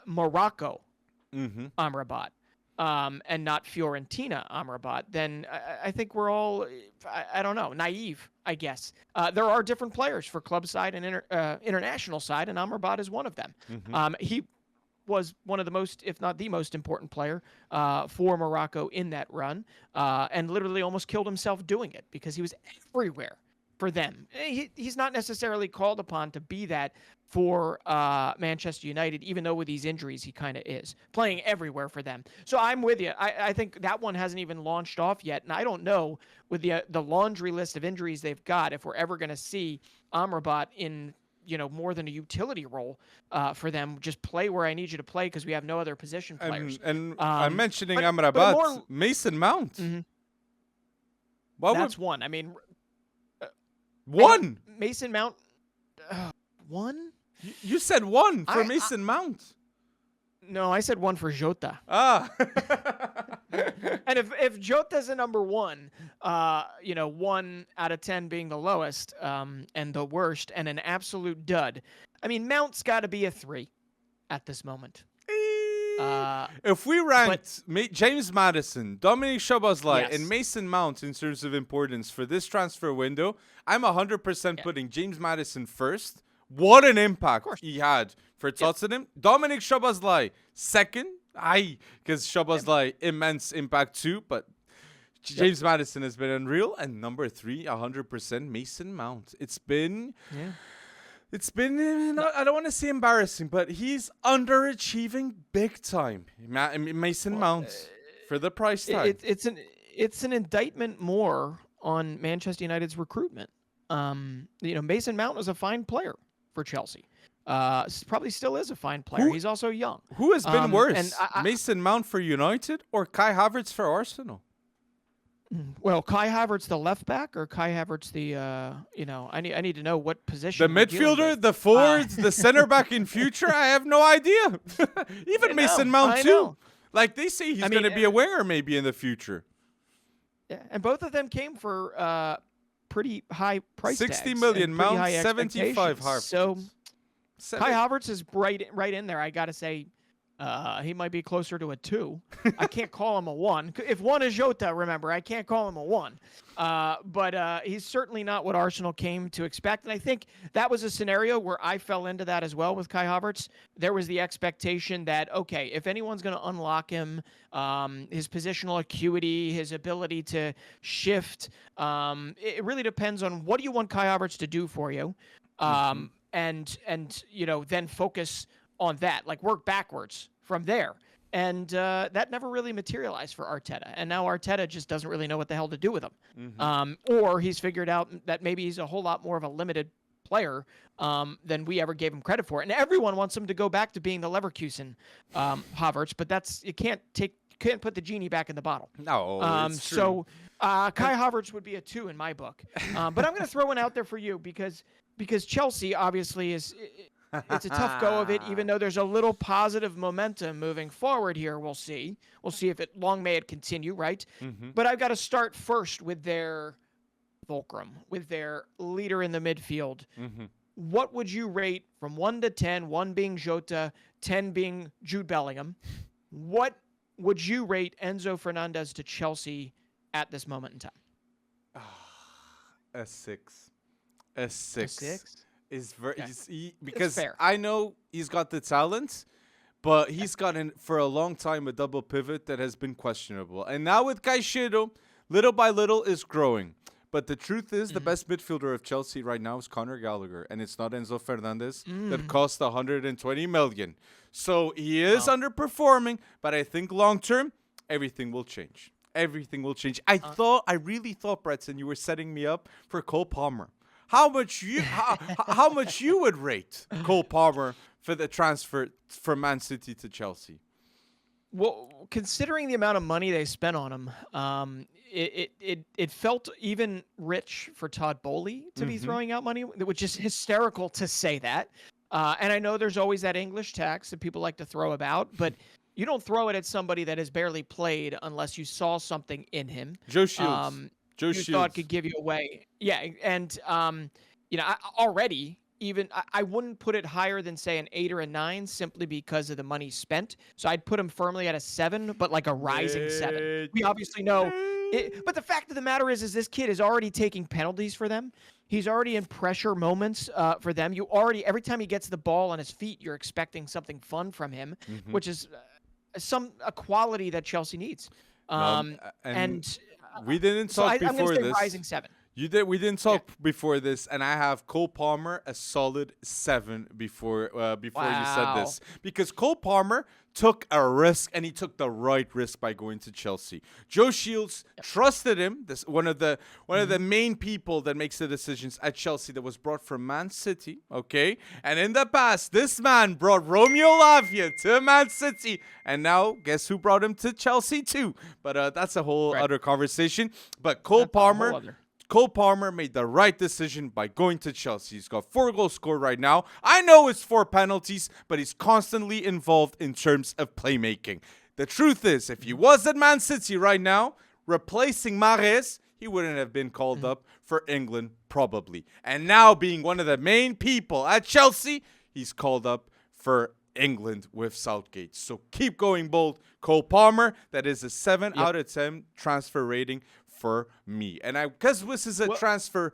Morocco Amrabat and not Fiorentina Amrabat, then I think we're all, I don't know, naive, I guess. There are different players for club side and international side, and Amrabat is one of them. He was one of the most, if not the most important player for Morocco in that run, and literally almost killed himself doing it because he was everywhere for them. He's not necessarily called upon to be that for Manchester United, even though with these injuries he kind of is playing everywhere for them. So I'm with you. I think that one hasn't even launched off yet, and I don't know with the laundry list of injuries they've got if we're ever going to see Amrabat in more than a utility role for them. Just play where I need you to play because we have no other position players.
And I'm mentioning Amrabat, Mason Mount.
That's one. I mean,
one.
Mason Mount. One?
You said 1 for Mason Mount.
No, I said 1 for Jota. And if Jota's a number 1, 1 out of 10 being the lowest and the worst and an absolute dud, I mean, Mount's got to be a 3 at this moment.
If we ranked James Maddison, Dominic Szoboszlai, and Mason Mount in terms of importance for this transfer window, I'm 100% putting James Maddison first. What an impact he had for Tottenham. Dominic Szoboszlai second. Because Szoboszlai immense impact too, but James Maddison has been unreal. And number 3, 100% Mason Mount. It's been, I don't want to say embarrassing, but he's underachieving big time. Mason Mount for the price tag.
It's an indictment more on Manchester United's recruitment. Mason Mount was a fine player for Chelsea. Probably still is a fine player. He's also young.
Who has been worse, Mason Mount for United or Kai Havertz for Arsenal?
Well, Kai Havertz the left back or Kai Havertz the I need to know what position.
The midfielder, the forwards, the center back in future. I have no idea. Even Mason Mount too. Like they say he's going to be a winger maybe in the future.
Yeah, and both of them came for pretty high price
60 million, Mount 75 Havertz.
So Kai Havertz is right in there. I got to say he might be closer to a 2. I can't call him a 1. If 1 is Jota, remember, I can't call him a 1. But he's certainly not what Arsenal came to expect. And I think that was a scenario where I fell into that as well with Kai Havertz. There was the expectation that, okay, if anyone's going to unlock him, his positional acuity, his ability to shift, it really depends on what do you want Kai Havertz to do for you. And then focus on that, like work backwards from there. And that never really materialized for Arteta. And now Arteta just doesn't really know what the hell to do with him. Or he's figured out that maybe he's a whole lot more of a limited player than we ever gave him credit for. And everyone wants him to go back to being the Leverkusen Havertz, but you can't put the genie back in the bottle.
No, it's true.
So Kai Havertz would be a 2 in my book. But I'm going to throw one out there for you because Chelsea obviously is it's a tough go of it, even though there's a little positive momentum moving forward here. We'll see. We'll see if long may it continue, right? But I've got to start first with their fulcrum, with their leader in the midfield. What would you rate from 1 to 10, 1 being Jota, 10 being Jude Bellingham? What would you rate Enzo Fernandez to Chelsea at this moment in time?
A 6. A 6.
A 6?
Is because
fair.
I know he's got the talent, but he's gotten for a long time a double pivot that has been questionable. And now with Caicedo, little by little is growing. But the truth is, the best midfielder of Chelsea right now is Conor Gallagher, and it's not Enzo Fernandez that cost 120 million. So he is underperforming, but I think long term, everything will change. Everything will change. I really thought, Bretson, you were setting me up for Cole Palmer. How much you would rate Cole Palmer for the transfer from Man City to Chelsea?
Well, considering the amount of money they spent on him, it felt even rich for Todd Bowley to be throwing out money, which is hysterical to say that. And I know there's always that English tax that people like to throw about, but you don't throw it at somebody that has barely played unless you saw something in him.
Joe Shields.
You thought could give you away. Yeah, and I wouldn't put it higher than say an 8 or a 9 simply because of the money spent. So I'd put him firmly at a 7, but like a rising 7. We obviously know it, but the fact of the matter is this kid is already taking penalties for them. He's already in pressure moments for them. Every time he gets the ball on his feet, you're expecting something fun from him, which is a quality that Chelsea needs. And
we didn't talk before
I'm gonna say
this.
rising 7.
We didn't talk before this, and I have Cole Palmer a solid 7 before you said this, because Cole Palmer took a risk, and he took the right risk by going to Chelsea. Joe Shields trusted him. This one of the main people that makes the decisions at Chelsea that was brought from Man City. Okay, and in the past, this man brought Romeo Lavia to Man City, and now guess who brought him to Chelsea too? But that's a whole other conversation. But Cole Palmer made the right decision by going to Chelsea. He's got 4 goals scored right now. I know it's 4 penalties, but he's constantly involved in terms of playmaking. The truth is, if he was at Man City right now, replacing Mahrez, he wouldn't have been called up for England probably. And now being one of the main people at Chelsea, he's called up for England with Southgate. So keep going bold, Cole Palmer. That is a 7 out of 10 transfer rating for me. And because this is a transfer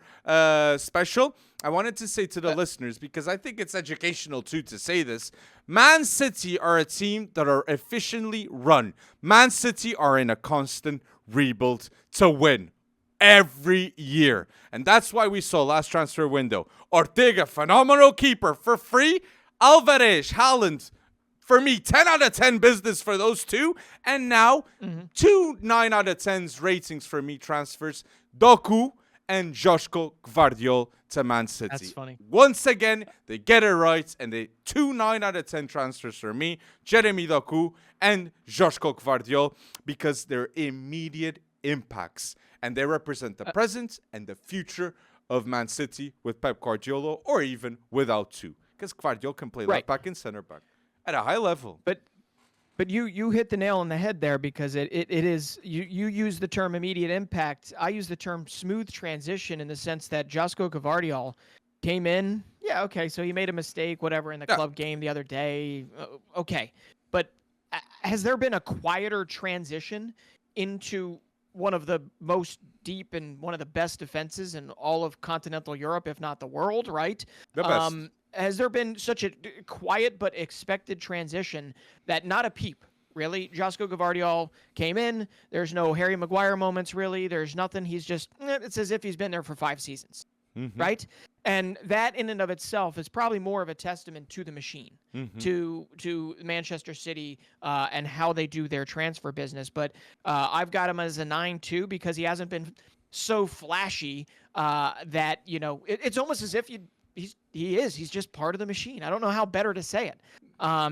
special, I wanted to say to the listeners, because I think it's educational too to say this, Man City are a team that are efficiently run. Man City are in a constant rebuild to win every year. And that's why we saw last transfer window, Ortega, phenomenal keeper for free, Alvarez, Haaland, for me, 10 out of 10 business for those two. And now, 2 9 out of 10s ratings for me transfers. Doku and Joško Gvardiol to Man City.
That's funny.
Once again, they get it right. And they 2 9 out of 10 transfers for me. Jeremy Doku and Joško Gvardiol, because they're immediate impacts. And they represent the present and the future of Man City with Pep Guardiola, or even without two. Because Gvardiol can play left back and center back at a high level.
But you hit the nail on the head there, because it is, you use the term immediate impact. I use the term smooth transition, in the sense that Joško Gvardiol came in. Yeah, okay, so he made a mistake, whatever, in the club game the other day. Okay. But has there been a quieter transition into one of the most deep and one of the best defenses in all of continental Europe, if not the world, right?
The best.
Has there been such a quiet but expected transition that not a peep, really? Joško Gvardiol came in. There's no Harry Maguire moments, really. There's nothing. He's just, it's as if he's been there for 5 seasons, right? And that in and of itself is probably more of a testament to the machine, to Manchester City and how they do their transfer business. But I've got him as a 9 too, because he hasn't been so flashy that, it's almost as if he's just part of the machine. I don't know how better to say it.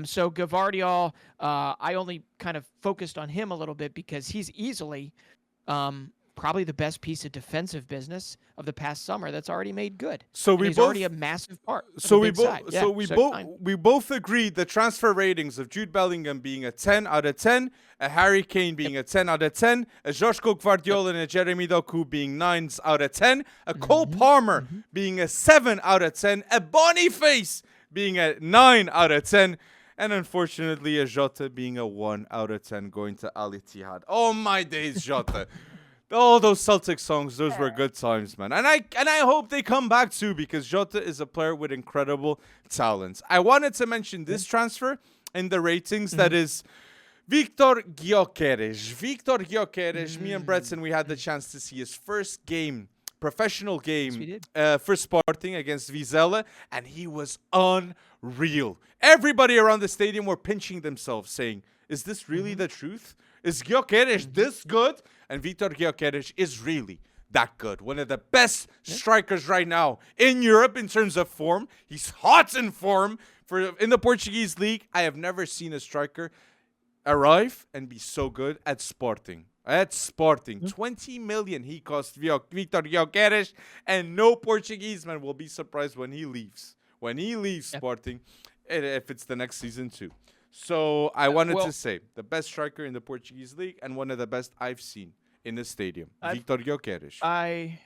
So Gvardiol, I only kind of focused on him a little bit because he's easily, probably the best piece of defensive business of the past summer that's already made good.
So
he's already a massive part.
So we both agreed the transfer ratings of Jude Bellingham being a 10 out of 10, a Harry Kane being a 10 out of 10, a Joshko Gvardiol and a Jeremy Doku being 9s out of 10, a Cole Palmer being a 7 out of 10, a Boniface being a 9 out of 10, and unfortunately a Jota being a 1 out of 10 going to Al Ittihad. Oh my days, Jota. Oh, those Celtic songs, those were good times, man. And I hope they come back too, because Jota is a player with incredible talents. I wanted to mention this transfer in the ratings, that is Viktor Gyökeres. Viktor Gyökeres, me and Bretson, we had the chance to see his first game, professional game, for Sporting against Vizela, and he was unreal. Everybody around the stadium were pinching themselves, saying, is this really the truth? Is Gyökeres this good? And Viktor Gyökeres is really that good. One of the best strikers right now in Europe in terms of form. He's hot in form in the Portuguese league. I have never seen a striker arrive and be so good at Sporting. 20 million he cost Viktor Gyökeres, and no Portuguese man will be surprised when he leaves. When he leaves Sporting, if it's the next season too. So I wanted to say the best striker in the Portuguese league and one of the best I've seen in the stadium, Viktor Gyökeres.
I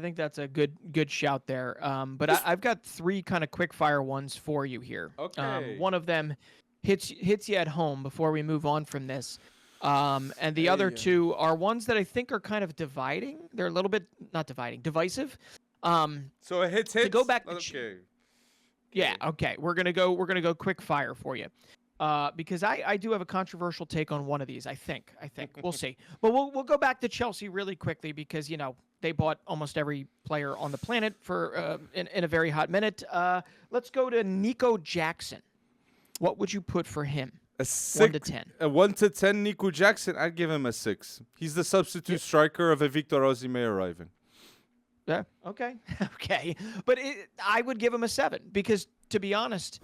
think that's a good shout there. But I've got 3 kind of quick fire ones for you here.
Okay.
One of them hits you at home before we move on from this. And the other 2 are ones that I think are kind of dividing. They're a little bit not dividing, divisive.
So it hits.
To go back.
Okay.
Yeah. Okay. We're gonna go quick fire for you. Because I do have a controversial take on one of these. I think we'll see. But we'll go back to Chelsea really quickly, because they bought almost every player on the planet for in a very hot minute. Let's go to Nico Jackson. What would you put for him?
A 6,
1 to 10.
A 1 to 10 Nico Jackson. I'd give him a 6. He's the substitute striker of a Victor Osimhen arriving.
Yeah. Okay. Okay. But I would give him a 7, because, to be honest,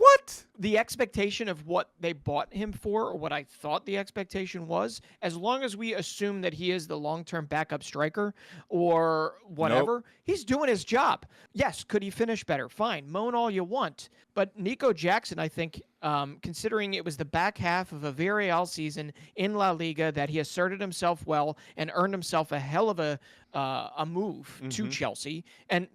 the expectation of what they bought him for, or what I thought the expectation was, as long as we assume that he is the long-term backup striker or whatever, he's doing his job. Yes, could he finish better? Fine. Moan all you want. But Nico Jackson, I think, considering it was the back half of a Villarreal season in La Liga that he asserted himself well and earned himself a hell of a move to Chelsea and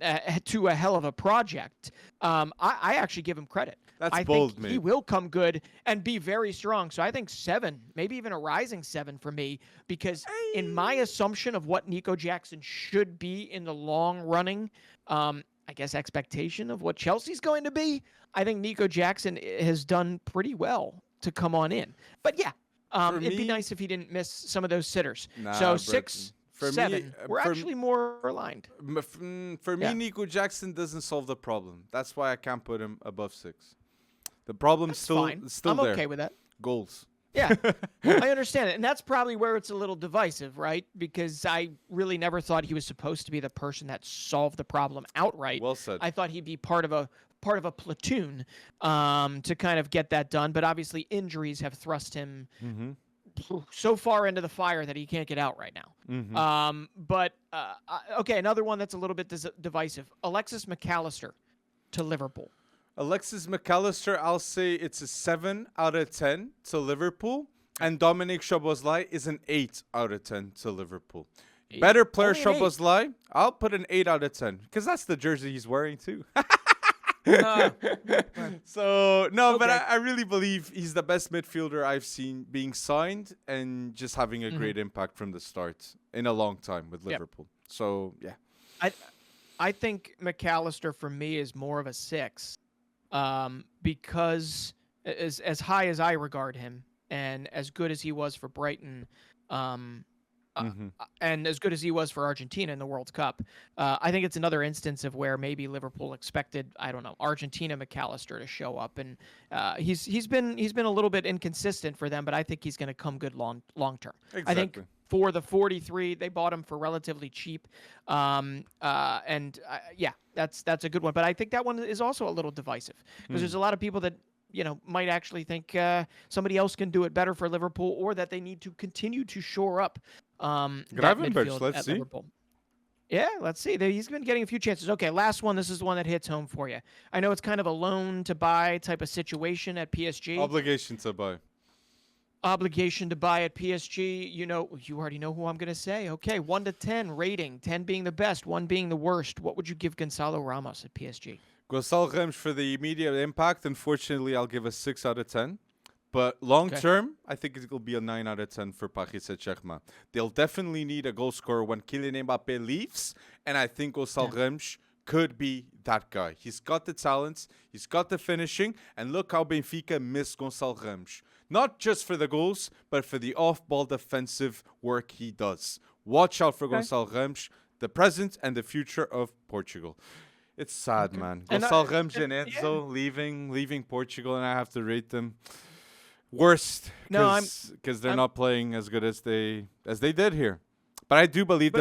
to a hell of a project, I actually give him credit.
That's bold, man.
He will come good and be very strong. So I think 7, maybe even a rising 7 for me, because in my assumption of what Nico Jackson should be in the long running, I guess expectation of what Chelsea's going to be, I think Nico Jackson has done pretty well to come on in. But yeah, it'd be nice if he didn't miss some of those sitters. So 6, 7, we're actually more aligned.
For me, Nico Jackson doesn't solve the problem. That's why I can't put him above 6. The problem's still there.
I'm okay with that.
Goals.
Yeah, I understand it. And that's probably where it's a little divisive, right? Because I really never thought he was supposed to be the person that solved the problem outright.
Well said.
I thought he'd be part of a platoon to kind of get that done. But obviously injuries have thrust him so far into the fire that he can't get out right now. Okay, another one that's a little bit divisive. Alexis McAllister to Liverpool.
Alexis McAllister, I'll say it's a 7 out of 10 to Liverpool. And Dominic Szoboszlai is an 8 out of 10 to Liverpool. Better player Szoboszlai, I'll put an 8 out of 10. Because that's the jersey he's wearing too. So, no, but I really believe he's the best midfielder I've seen being signed and just having a great impact from the start in a long time with Liverpool. So, yeah.
I think McAllister for me is more of a 6. Because as high as I regard him and as good as he was for Brighton, and as good as he was for Argentina in the World Cup, I think it's another instance of where maybe Liverpool expected, I don't know, Argentina McAllister to show up, and he's been a little bit inconsistent for them, but I think he's going to come good long term.
Exactly.
I think for the 43, they bought him for relatively cheap, that's a good one. But I think that one is also a little divisive because there's a lot of people that might actually think somebody else can do it better for Liverpool, or that they need to continue to shore up that
Gravenberch,
midfield
let's
at
see.
Liverpool. Yeah, let's see. He's been getting a few chances. Okay, last one. This is the one that hits home for you. I know it's kind of a loan to buy type of situation at PSG.
Obligation to buy.
Obligation to buy at PSG. You already know who I'm going to say. Okay, 1 to 10 rating. 10 being the best, 1 being the worst. What would you give Gonzalo Ramos at PSG?
Gonçalo Ramos for the immediate impact. Unfortunately, I'll give a 6 out of 10. But long term, I think it will be a 9 out of 10 for Paris Saint-Germain. They'll definitely need a goal scorer when Kylian Mbappé leaves. And I think Gonçalo Ramos could be that guy. He's got the talents. He's got the finishing. And look how Benfica missed Gonçalo Ramos. Not just for the goals, but for the off-ball defensive work he does. Watch out for Gonçalo Ramos, the present and the future of Portugal. It's sad, man. Gonçalo Ramos and Enzo leaving Portugal, and I have to rate them worst because they're not playing as good as they did here. But I do believe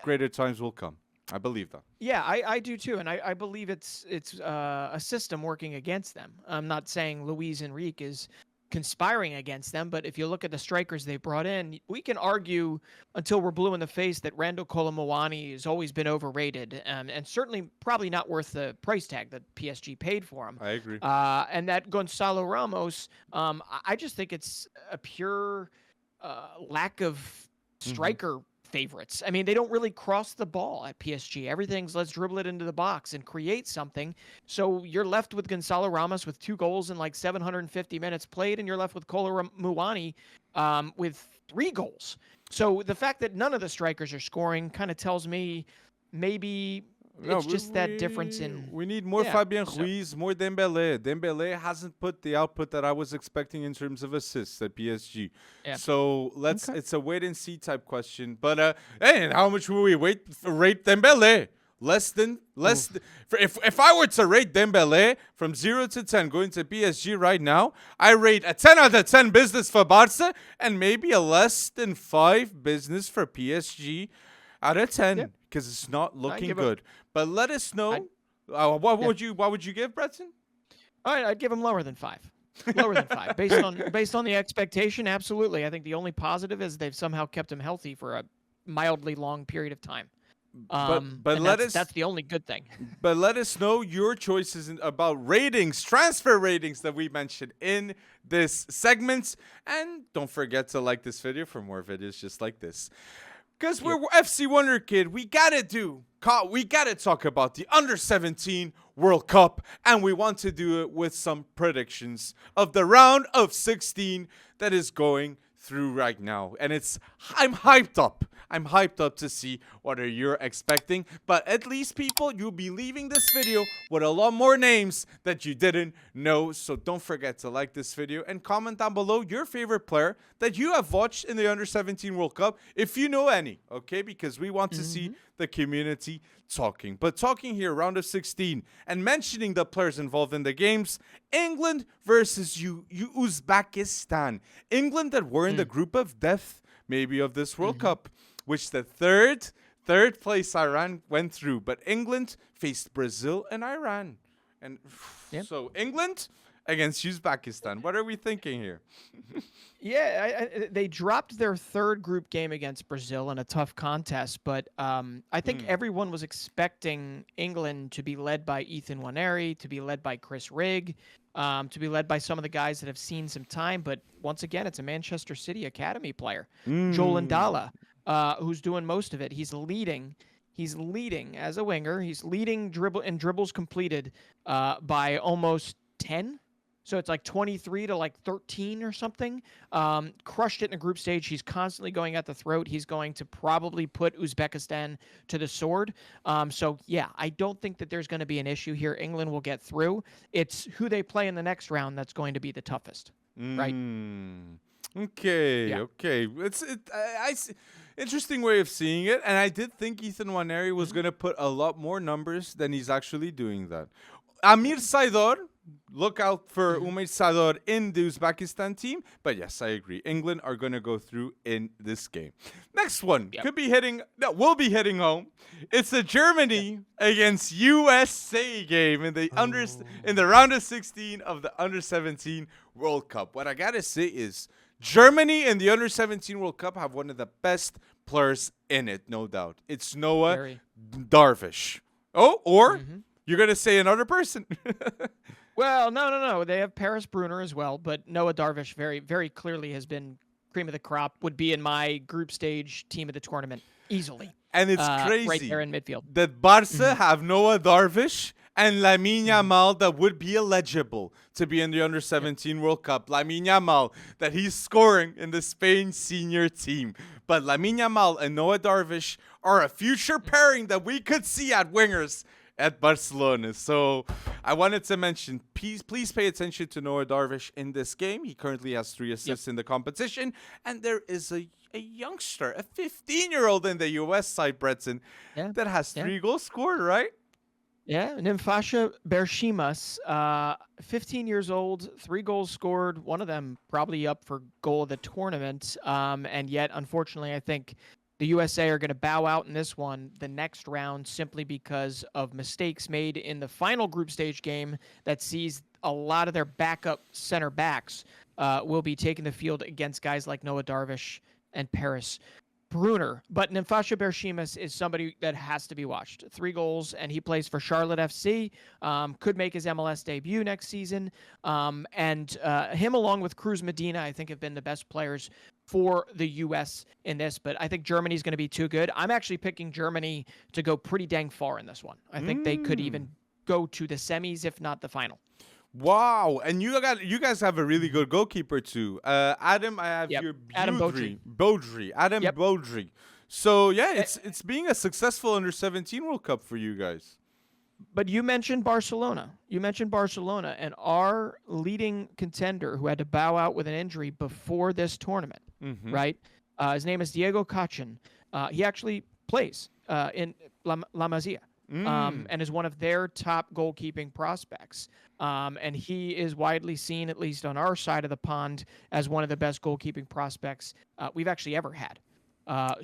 greater times will come. I believe that.
Yeah, I do too, and I believe it's a system working against them. I'm not saying Luis Enrique is conspiring against them, but if you look at the strikers they brought in, we can argue until we're blue in the face that Randall Colomouani has always been overrated, and certainly probably not worth the price tag that PSG paid for him.
I agree.
And that Gonçalo Ramos, I just think it's a pure lack of striker favorites. I mean, they don't really cross the ball at PSG. Everything's let's dribble it into the box and create something. So you're left with Gonçalo Ramos with 2 goals in like 750 minutes played, and you're left with Colomouani with 3 goals. So the fact that none of the strikers are scoring kind of tells me maybe it's just that difference in...
We need more Fabien Ruiz, more Dembélé. Dembélé hasn't put the output that I was expecting in terms of assists at PSG. Yeah. So it's a wait-and-see type question. But, hey, how much will we rate Dembélé? If I were to rate Dembélé from 0 to 10 going to PSG right now, I rate a 10 out of 10 business for Barca and maybe a less than 5 business for PSG out of 10 because it's not looking good. But let us know. What would you give, Breton?
All right, I'd give him lower than 5. Lower than 5. Based on the expectation, absolutely. I think the only positive is they've somehow kept him healthy for a mildly long period of time. But that's the only good thing.
But let us know your choices about ratings, transfer ratings that we mentioned in this segment. And don't forget to like this video for more videos just like this. Because we're FC Wonderkid, we gotta talk about the Under-17 World Cup, and we want to do it with some predictions of the round of 16 that is going through right now. And I'm hyped up. I'm hyped up to see what you're expecting. But at least, people, you'll be leaving this video with a lot more names that you didn't know. So don't forget to like this video and comment down below your favorite player that you have watched in the Under-17 World Cup, if you know any, okay? Because we want to see the community talking. But talking here, round of 16, and mentioning the players involved in the games, England versus Uzbekistan. England that were in the group of death, maybe, of this World Cup, which the third place Iran went through. But England faced Brazil and Iran. And so England against Uzbekistan. What are we thinking here?
They dropped their third group game against Brazil in a tough contest, but I think everyone was expecting England to be led by Ethan Nwaneri, to be led by Chris Rigg, to be led by some of the guys that have seen some time. But once again, it's a Manchester City Academy player, Joel Ndala, who's doing most of it. He's leading as a winger. He's leading dribbles completed by almost 10. So it's like 23 to like 13 or something. Crushed it in the group stage. He's constantly going at the throat. He's going to probably put Uzbekistan to the sword. I don't think that there's going to be an issue here. England will get through. It's who they play in the next round that's going to be the toughest, right?
Okay. It's interesting way of seeing it. And I did think Ethan Nwaneri was going to put a lot more numbers than he's actually doing that. Amir Saidor look out for Umesh Sador in the Uzbekistan team. But yes, I agree. England are going to go through in this game. Next one will be hitting home. It's a Germany against USA game in the in the round of 16 of the Under-17 World Cup. What I got to say is Germany in the Under-17 World Cup have one of the best players in it, no doubt. It's Noah Darvish. Oh, or you're going to say another person.
Well, no. They have Paris Brunner as well, but Noah Darvish very, very clearly has been cream of the crop, would be in my group stage team of the tournament easily.
And it's crazy
right there in midfield.
That Barca have Noah Darvish and Lamine Yamal that would be eligible to be in the Under-17 World Cup. Lamine Yamal, that he's scoring in the Spain senior team. But Lamine Yamal and Noah Darvish are a future pairing that we could see at wingers at Barcelona. So I wanted to mention, please pay attention to Noah Darvish in this game. He currently has 3 assists in the competition. And there is a youngster, a 15-year-old in the U.S. side, Breton, that has 3 goals scored, right?
Yeah, Nimfasha Bershimas, 15 years old, 3 goals scored, one of them probably up for goal of the tournament. And yet, unfortunately, I think the USA are going to bow out in this one, the next round, simply because of mistakes made in the final group stage game that sees a lot of their backup center backs will be taking the field against guys like Noah Darvish and Paris Brunner. But Nimfasha Bershimas is somebody that has to be watched. 3 goals, and he plays for Charlotte FC. Could make his MLS debut next season. And him, along with Cruz Medina, I think have been the best players for the U.S. in this. But I think Germany's going to be too good. I'm actually picking Germany to go pretty dang far in this one. I think they could even go to the semis, if not the final.
Wow, and you guys have a really good goalkeeper too. Adam, I have your
Adam Beaudry.
Beaudry. So yeah, it's being a successful Under-17 World Cup for you guys.
But you mentioned Barcelona. And our leading contender who had to bow out with an injury before this tournament, right? His name is Diego Cachin. He actually plays in La Masia. And is one of their top goalkeeping prospects. And he is widely seen, at least on our side of the pond, as one of the best goalkeeping prospects we've actually ever had.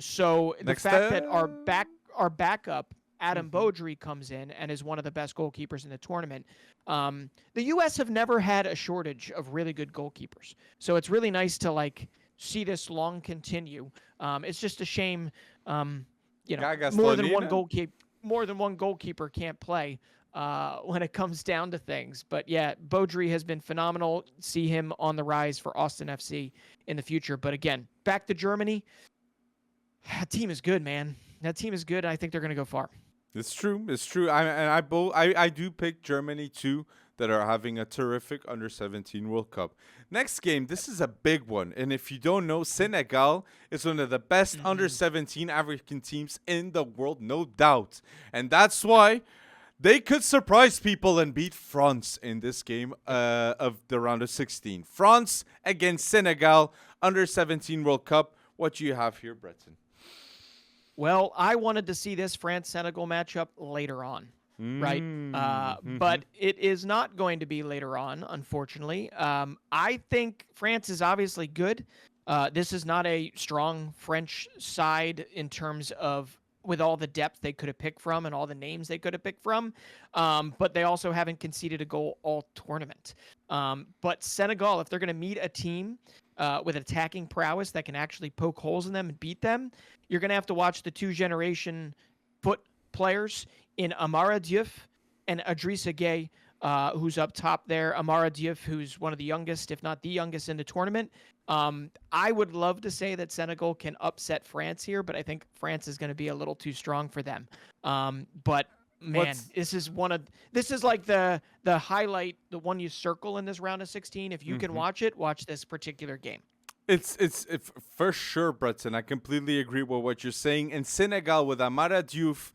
So the fact that our backup, Adam Beaudry, comes in and is one of the best goalkeepers in the tournament. The U.S. have never had a shortage of really good goalkeepers. So it's really nice to see this long continue. It's just a shame, more than one goalkeeper can't play when it comes down to things. But yeah, Beaudry has been phenomenal. See him on the rise for Austin FC in the future. But again, back to Germany. That team is good, man. That team is good. I think they're going to go far.
It's true. I do pick Germany too, that are having a terrific Under-17 World Cup. Next game, this is a big one. And if you don't know, Senegal is one of the best Under-17 African teams in the world, no doubt. And that's why they could surprise people and beat France in this game of the round of 16. France against Senegal, Under-17 World Cup. What do you have here, Breton?
Well, I wanted to see this France-Senegal matchup later on. Right. But it is not going to be later on, unfortunately. I think France is obviously good. This is not a strong French side in terms of with all the depth they could have picked from and all the names they could have picked from. But they also haven't conceded a goal all tournament. But Senegal, if they're going to meet a team with attacking prowess that can actually poke holes in them and beat them, you're going to have to watch the 2-generation foot players in Amara Diouf and Idrissa Gueye, who's up top there. Amara Diouf, who's one of the youngest, if not the youngest in the tournament. I would love to say that Senegal can upset France here, but I think France is going to be a little too strong for them. But man, this is like the highlight, the one you circle in this round of 16. If you can watch it, watch this particular game.
It's for sure, Breton. I completely agree with what you're saying. In Senegal, with Amara Diouf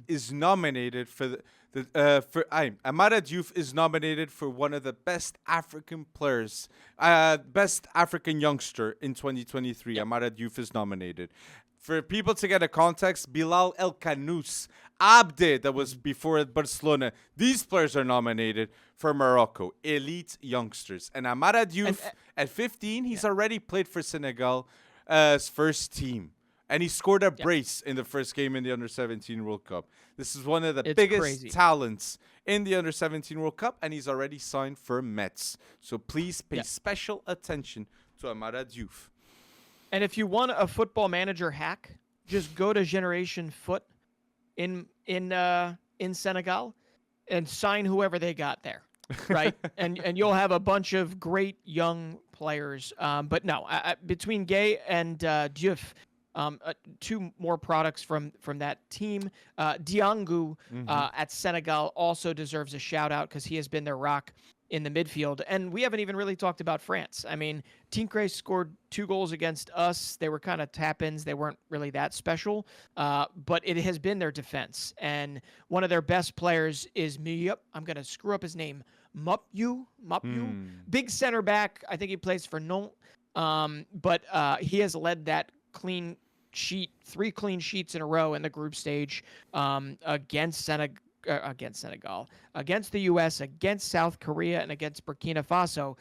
is nominated for Amara Diouf is nominated for one of the best African players, best African youngster in 2023. Amara Diouf is nominated. For people to get a context, Bilal El Kanous, Abde, that was before at Barcelona. These players are nominated for Morocco, elite youngsters. And Amara Diouf, at 15, he's already played for Senegal's first team. And he scored a brace in the first game in the Under-17 World Cup. This is one of the biggest talents in the Under-17 World Cup, and he's already signed for Metz. So please pay special attention to Amara Diouf.
And if you want a Football Manager hack, just go to Generation Foot in Senegal and sign whoever they got there, right? and you'll have a bunch of great young players. But no, between Gay and Diouf, two more products from that team. Diangu at Senegal also deserves a shout out because he has been their rock in the midfield. And we haven't even really talked about France. I mean, Tincre scored 2 goals against us. They were kind of tap-ins. They weren't really that special. But it has been their defense. And one of their best players is I'm going to screw up his name. Mopyu. Big center back. I think he plays for Nantes. But he has led that clean sheet, 3 clean sheets in a row in the group stage against Senegal, against the U.S., against South Korea, and against Burkina Faso.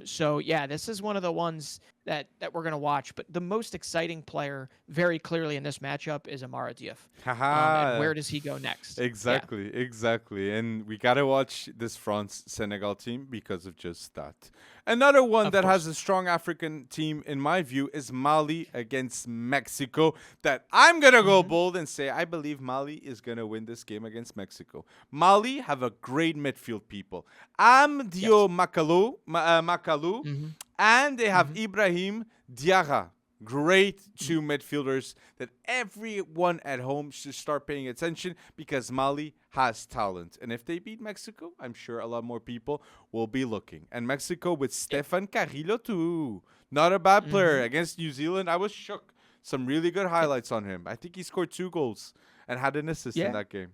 So, yeah, this is one of the ones that we're going to watch. But the most exciting player very clearly in this matchup is Amara Diouf. And where does he go next?
Exactly. And we got to watch this France-Senegal team because of just that. Another one that has a strong African team, in my view, is Mali against Mexico. That I'm going to go bold and say I believe Mali is going to win this game against Mexico. Mali have a great midfield people. Amdio Makalu, and they have Ibrahim Diarra. Great 2 midfielders that everyone at home should start paying attention because Mali has talent. And if they beat Mexico, I'm sure a lot more people will be looking. And Mexico with Stefan Carrillo too. Not a bad player. Against New Zealand, I was shook. Some really good highlights on him. I think he scored 2 goals and had an assist in that game.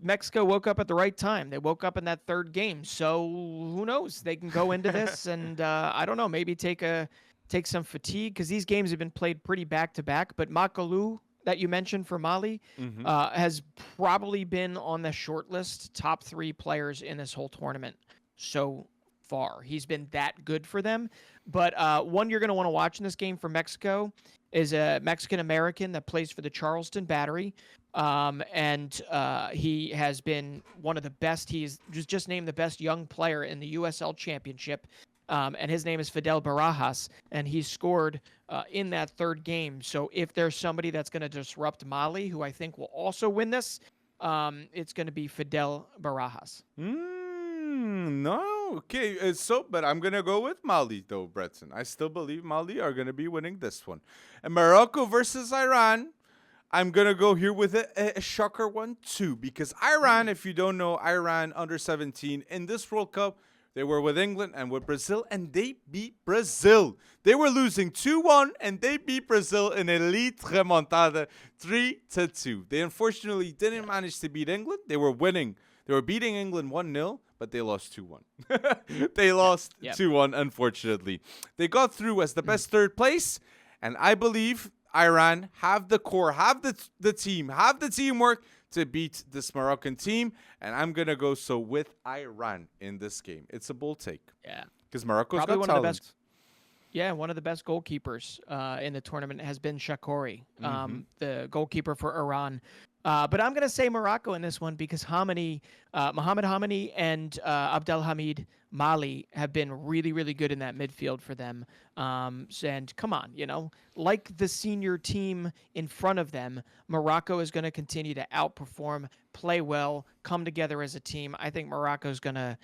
Mexico woke up at the right time. They woke up in that 3rd game. So who knows? They can go into this and I don't know, maybe take some fatigue because these games have been played pretty back-to-back. But Makalu, that you mentioned for Mali, has probably been on the short list, top 3 players in this whole tournament so far. He's been that good for them. But one you're going to want to watch in this game for Mexico is a Mexican-American that plays for the Charleston Battery. And he has been one of the best. He's just named the best young player in the USL Championship. And his name is Fidel Barajas, and he scored in that 3rd game. So if there's somebody that's going to disrupt Mali, who I think will also win this, it's going to be Fidel Barajas.
No, okay. But I'm going to go with Mali, though, Bretson. I still believe Mali are going to be winning this one. And Morocco versus Iran, I'm going to go here with a shocker one, too, because Iran, if you don't know, Iran under 17 in this World Cup, they were with England and with Brazil, and they beat Brazil. They were losing 2-1, and they beat Brazil in elite remontada 3-2. They unfortunately didn't manage to beat England. They were winning. They were beating England 1-0, but they lost 2-1. They lost 2-1, unfortunately. They got through as the best 3rd place, and I believe Iran have the core, have the team, have the teamwork to beat this Moroccan team, and I'm going to go with Iran in this game. It's a bold take.
Yeah.
Because Morocco's
probably
got talent.
One of the best goalkeepers in the tournament has been Shakori, the goalkeeper for Iran. But I'm going to say Morocco in this one because Mohamed Hamani and Abdelhamid Mali have been really, really good in that midfield for them. And come on, like the senior team in front of them, Morocco is going to continue to outperform, play well, come together as a team. I think Morocco is going to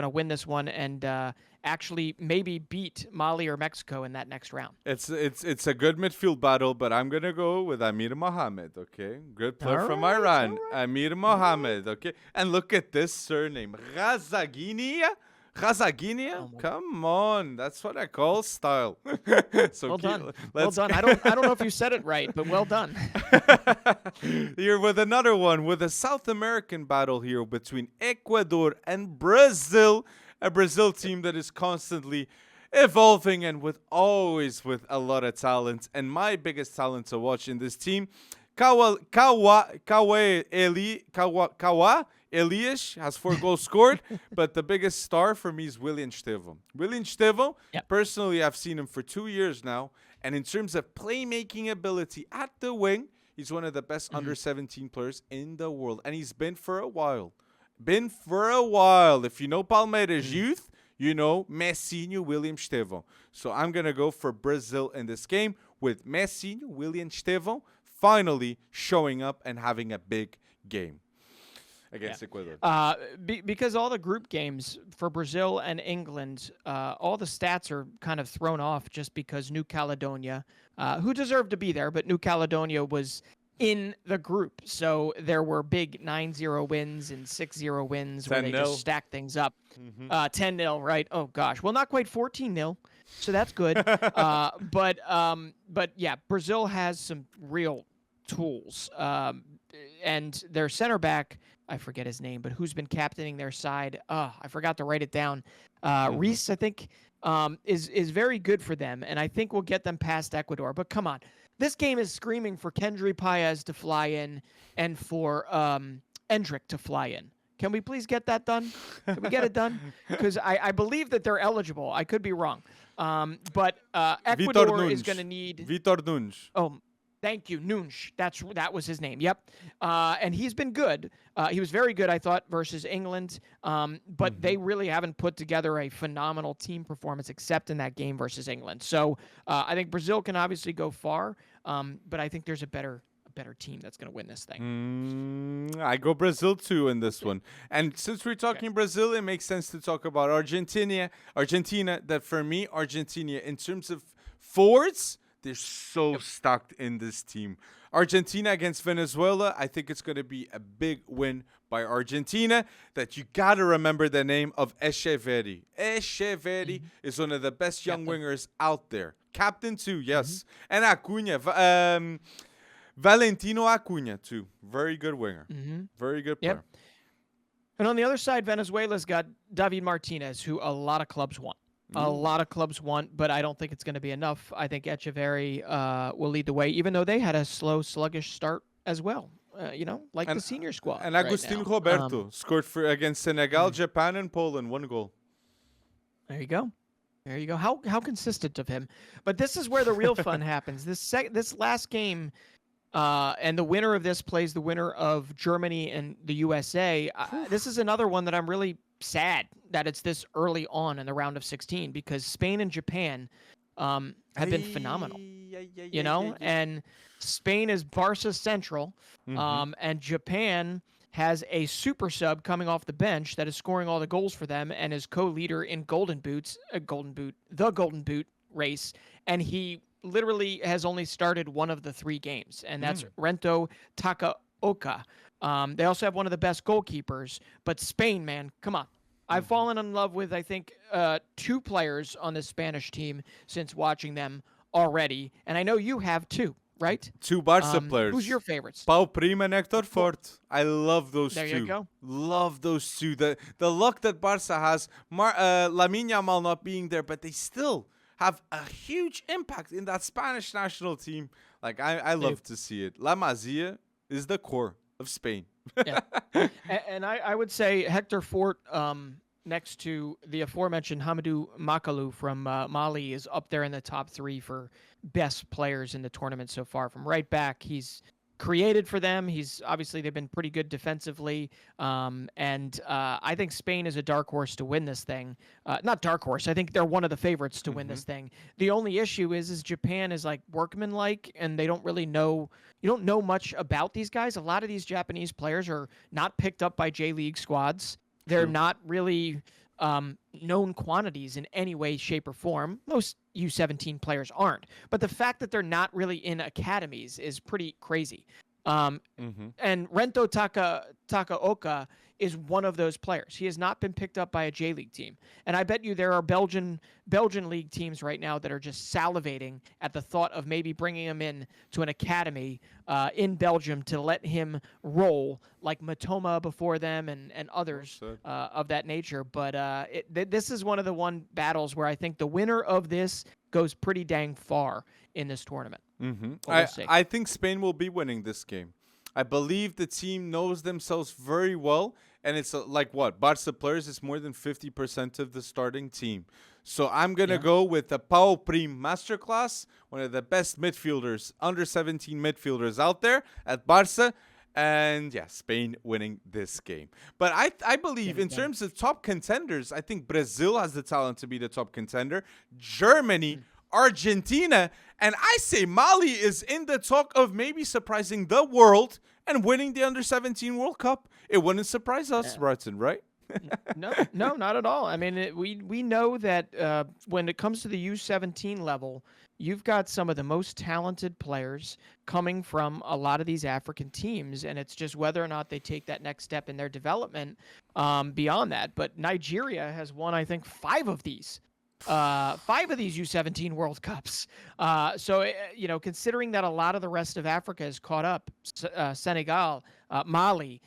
win this one and actually maybe beat Mali or Mexico in that next round.
It's a good midfield battle, but I'm gonna go with Amir Mohammed. Okay, good player from Iran, Amir Mohammed. Okay, and look at this surname, Razaginia. Come on, that's what I call style.
So well done. Well done. I don't know if you said it right, but well done.
Here with another one with a South American battle here between Ecuador and Brazil, a Brazil team that is constantly evolving and always with a lot of talent. And my biggest talent to watch in this team, Kawa Elias has 4 goals scored, but the biggest star for me is William Estevão. William Estevão, personally, I've seen him for 2 years now, and in terms of playmaking ability at the wing, he's one of the best under-17 players in the world, and he's been for a while. If you know Palmeiras youth, you know Messinho, William Estevão. So I'm going to go for Brazil in this game with Messinho, William Estevão, finally showing up and having a big game against Ecuador.
Because all the group games for Brazil and England, all the stats are kind of thrown off just because New Caledonia, who deserved to be there, but New Caledonia was in the group. So there were big 9-0 wins and 6-0 wins where they just stacked things up. 10-0, right? Oh, gosh. Well, not quite 14-0. So that's good. But yeah, Brazil has some real tools. And their center back, I forget his name, but who's been captaining their side? I forgot to write it down. Reese, I think, is very good for them, and I think we'll get them past Ecuador. But come on. This game is screaming for Kendry Paez to fly in and for Endrick to fly in. Can we please get that done? Can we get it done? Because I believe that they're eligible. I could be wrong. But Ecuador is going to need...
Vitor Nunes.
Oh, thank you, Nunes. That was his name. Yep. And he's been good. He was very good, I thought, versus England. But they really haven't put together a phenomenal team performance except in that game versus England. So I think Brazil can obviously go far, but I think there's a better team that's going to win this thing.
I go Brazil too in this one. And since we're talking Brazil, it makes sense to talk about Argentina. That for me, Argentina, in terms of forwards, they're so stuck in this team. Argentina against Venezuela, I think it's going to be a big win by Argentina. That you got to remember the name of Echeverri. Echeverri is one of the best young wingers out there. Captain too, yes. And Acuna, Valentino Acuna too. Very good winger. Very good player.
And on the other side, Venezuela's got David Martinez, who a lot of clubs want. A lot of clubs want, but I don't think it's going to be enough. I think Echeverri will lead the way, even though they had a slow, sluggish start as well, like the senior squad.
And Agustin Roberto scored against Senegal, Japan, and Poland, 1 goal.
There you go. There you go. How consistent of him. But this is where the real fun happens. This last game, and the winner of this plays the winner of Germany and the USA. This is another one that I'm really sad that it's this early on in the round of 16 because Spain and Japan have been phenomenal, and Spain is Barca Central, and Japan has a super sub coming off the bench that is scoring all the goals for them and is co-leader in the Golden Boot race, and he literally has only started one of the 3 games, and that's Rento Takaoka. They also have one of the best goalkeepers, but Spain, man, come on. I've fallen in love with, I think, 2 players on this Spanish team since watching them already, and I know you have too, right?
2 Barca players.
Who's your favorites?
Pau Prima and Hector Fort. I love those 2.
There you go.
Love those 2. The luck that Barca has, Lamine Yamal not being there, but they still have a huge impact in that Spanish national team. Like, I love to see it. La Masia is the core of Spain.
And I would say Hector Fort, next to the aforementioned Hamadou Makalu from Mali, is up there in the top 3 for best players in the tournament so far. From right back, he's created for them. They've been pretty good defensively. And I think Spain is a dark horse to win this thing. Not dark horse. I think they're one of the favorites to win this thing. The only issue is Japan is like workmanlike, and they don't really know. You don't know much about these guys. A lot of these Japanese players are not picked up by J-League squads. They're not really known quantities in any way, shape, or form. Most U17 players aren't. But the fact that they're not really in academies is pretty crazy. And Rento Takaoka is one of those players. He has not been picked up by a J League team. And I bet you there are Belgian league teams right now that are just salivating at the thought of maybe bringing him in to an academy in Belgium to let him roll like Matoma before them and others of that nature. But this is one of the battles where I think the winner of this goes pretty dang far in this tournament.
I think Spain will be winning this game. I believe the team knows themselves very well, and it's like what? Barca players is more than 50% of the starting team. So I'm going to go with the Pau Prim Masterclass, one of the best midfielders, under 17 midfielders out there at Barca. And yeah, Spain winning this game. But I believe in terms of top contenders, I think Brazil has the talent to be the top contender. Germany, Argentina, and I say Mali is in the talk of maybe surprising the world and winning the Under-17 World Cup. It wouldn't surprise us, Bretton, right?
No, not at all. I mean, we know that when it comes to the U17 level, you've got some of the most talented players coming from a lot of these African teams, and it's just whether or not they take that next step in their development beyond that. But Nigeria has won, I think, 5 of these U17 World Cups. So, considering that a lot of the rest of Africa is caught up, Senegal, Mali,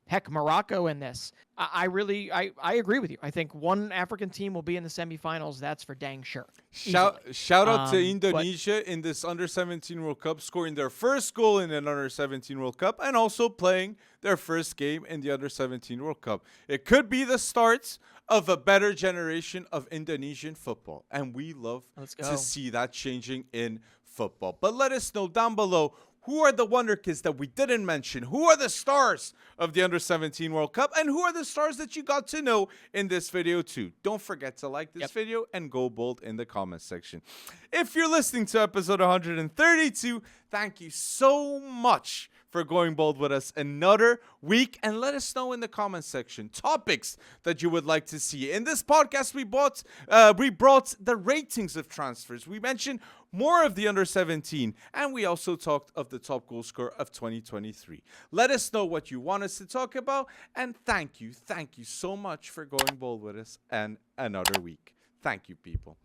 heck, Morocco in this, I agree with you. I think one African team will be in the semifinals. That's for dang sure.
Shout out to Indonesia in this Under-17 World Cup, scoring their first goal in an Under-17 World Cup and also playing their first game in the Under-17 World Cup. It could be the start of a better generation of Indonesian football, and we love to see that changing in football. But let us know down below, who are the Wonderkids that we didn't mention? Who are the stars of the Under-17 World Cup? And who are the stars that you got to know in this video too? Don't forget to like this video and go bold in the comments section. If you're listening to episode 132, thank you so much for going bold with us another week, and let us know in the comments section topics that you would like to see. In this podcast, we brought the ratings of transfers. We mentioned more of the Under-17, and we also talked of the top goal scorer of 2023. Let us know what you want us to talk about, and thank you so much for going bold with us and another week. Thank you, people.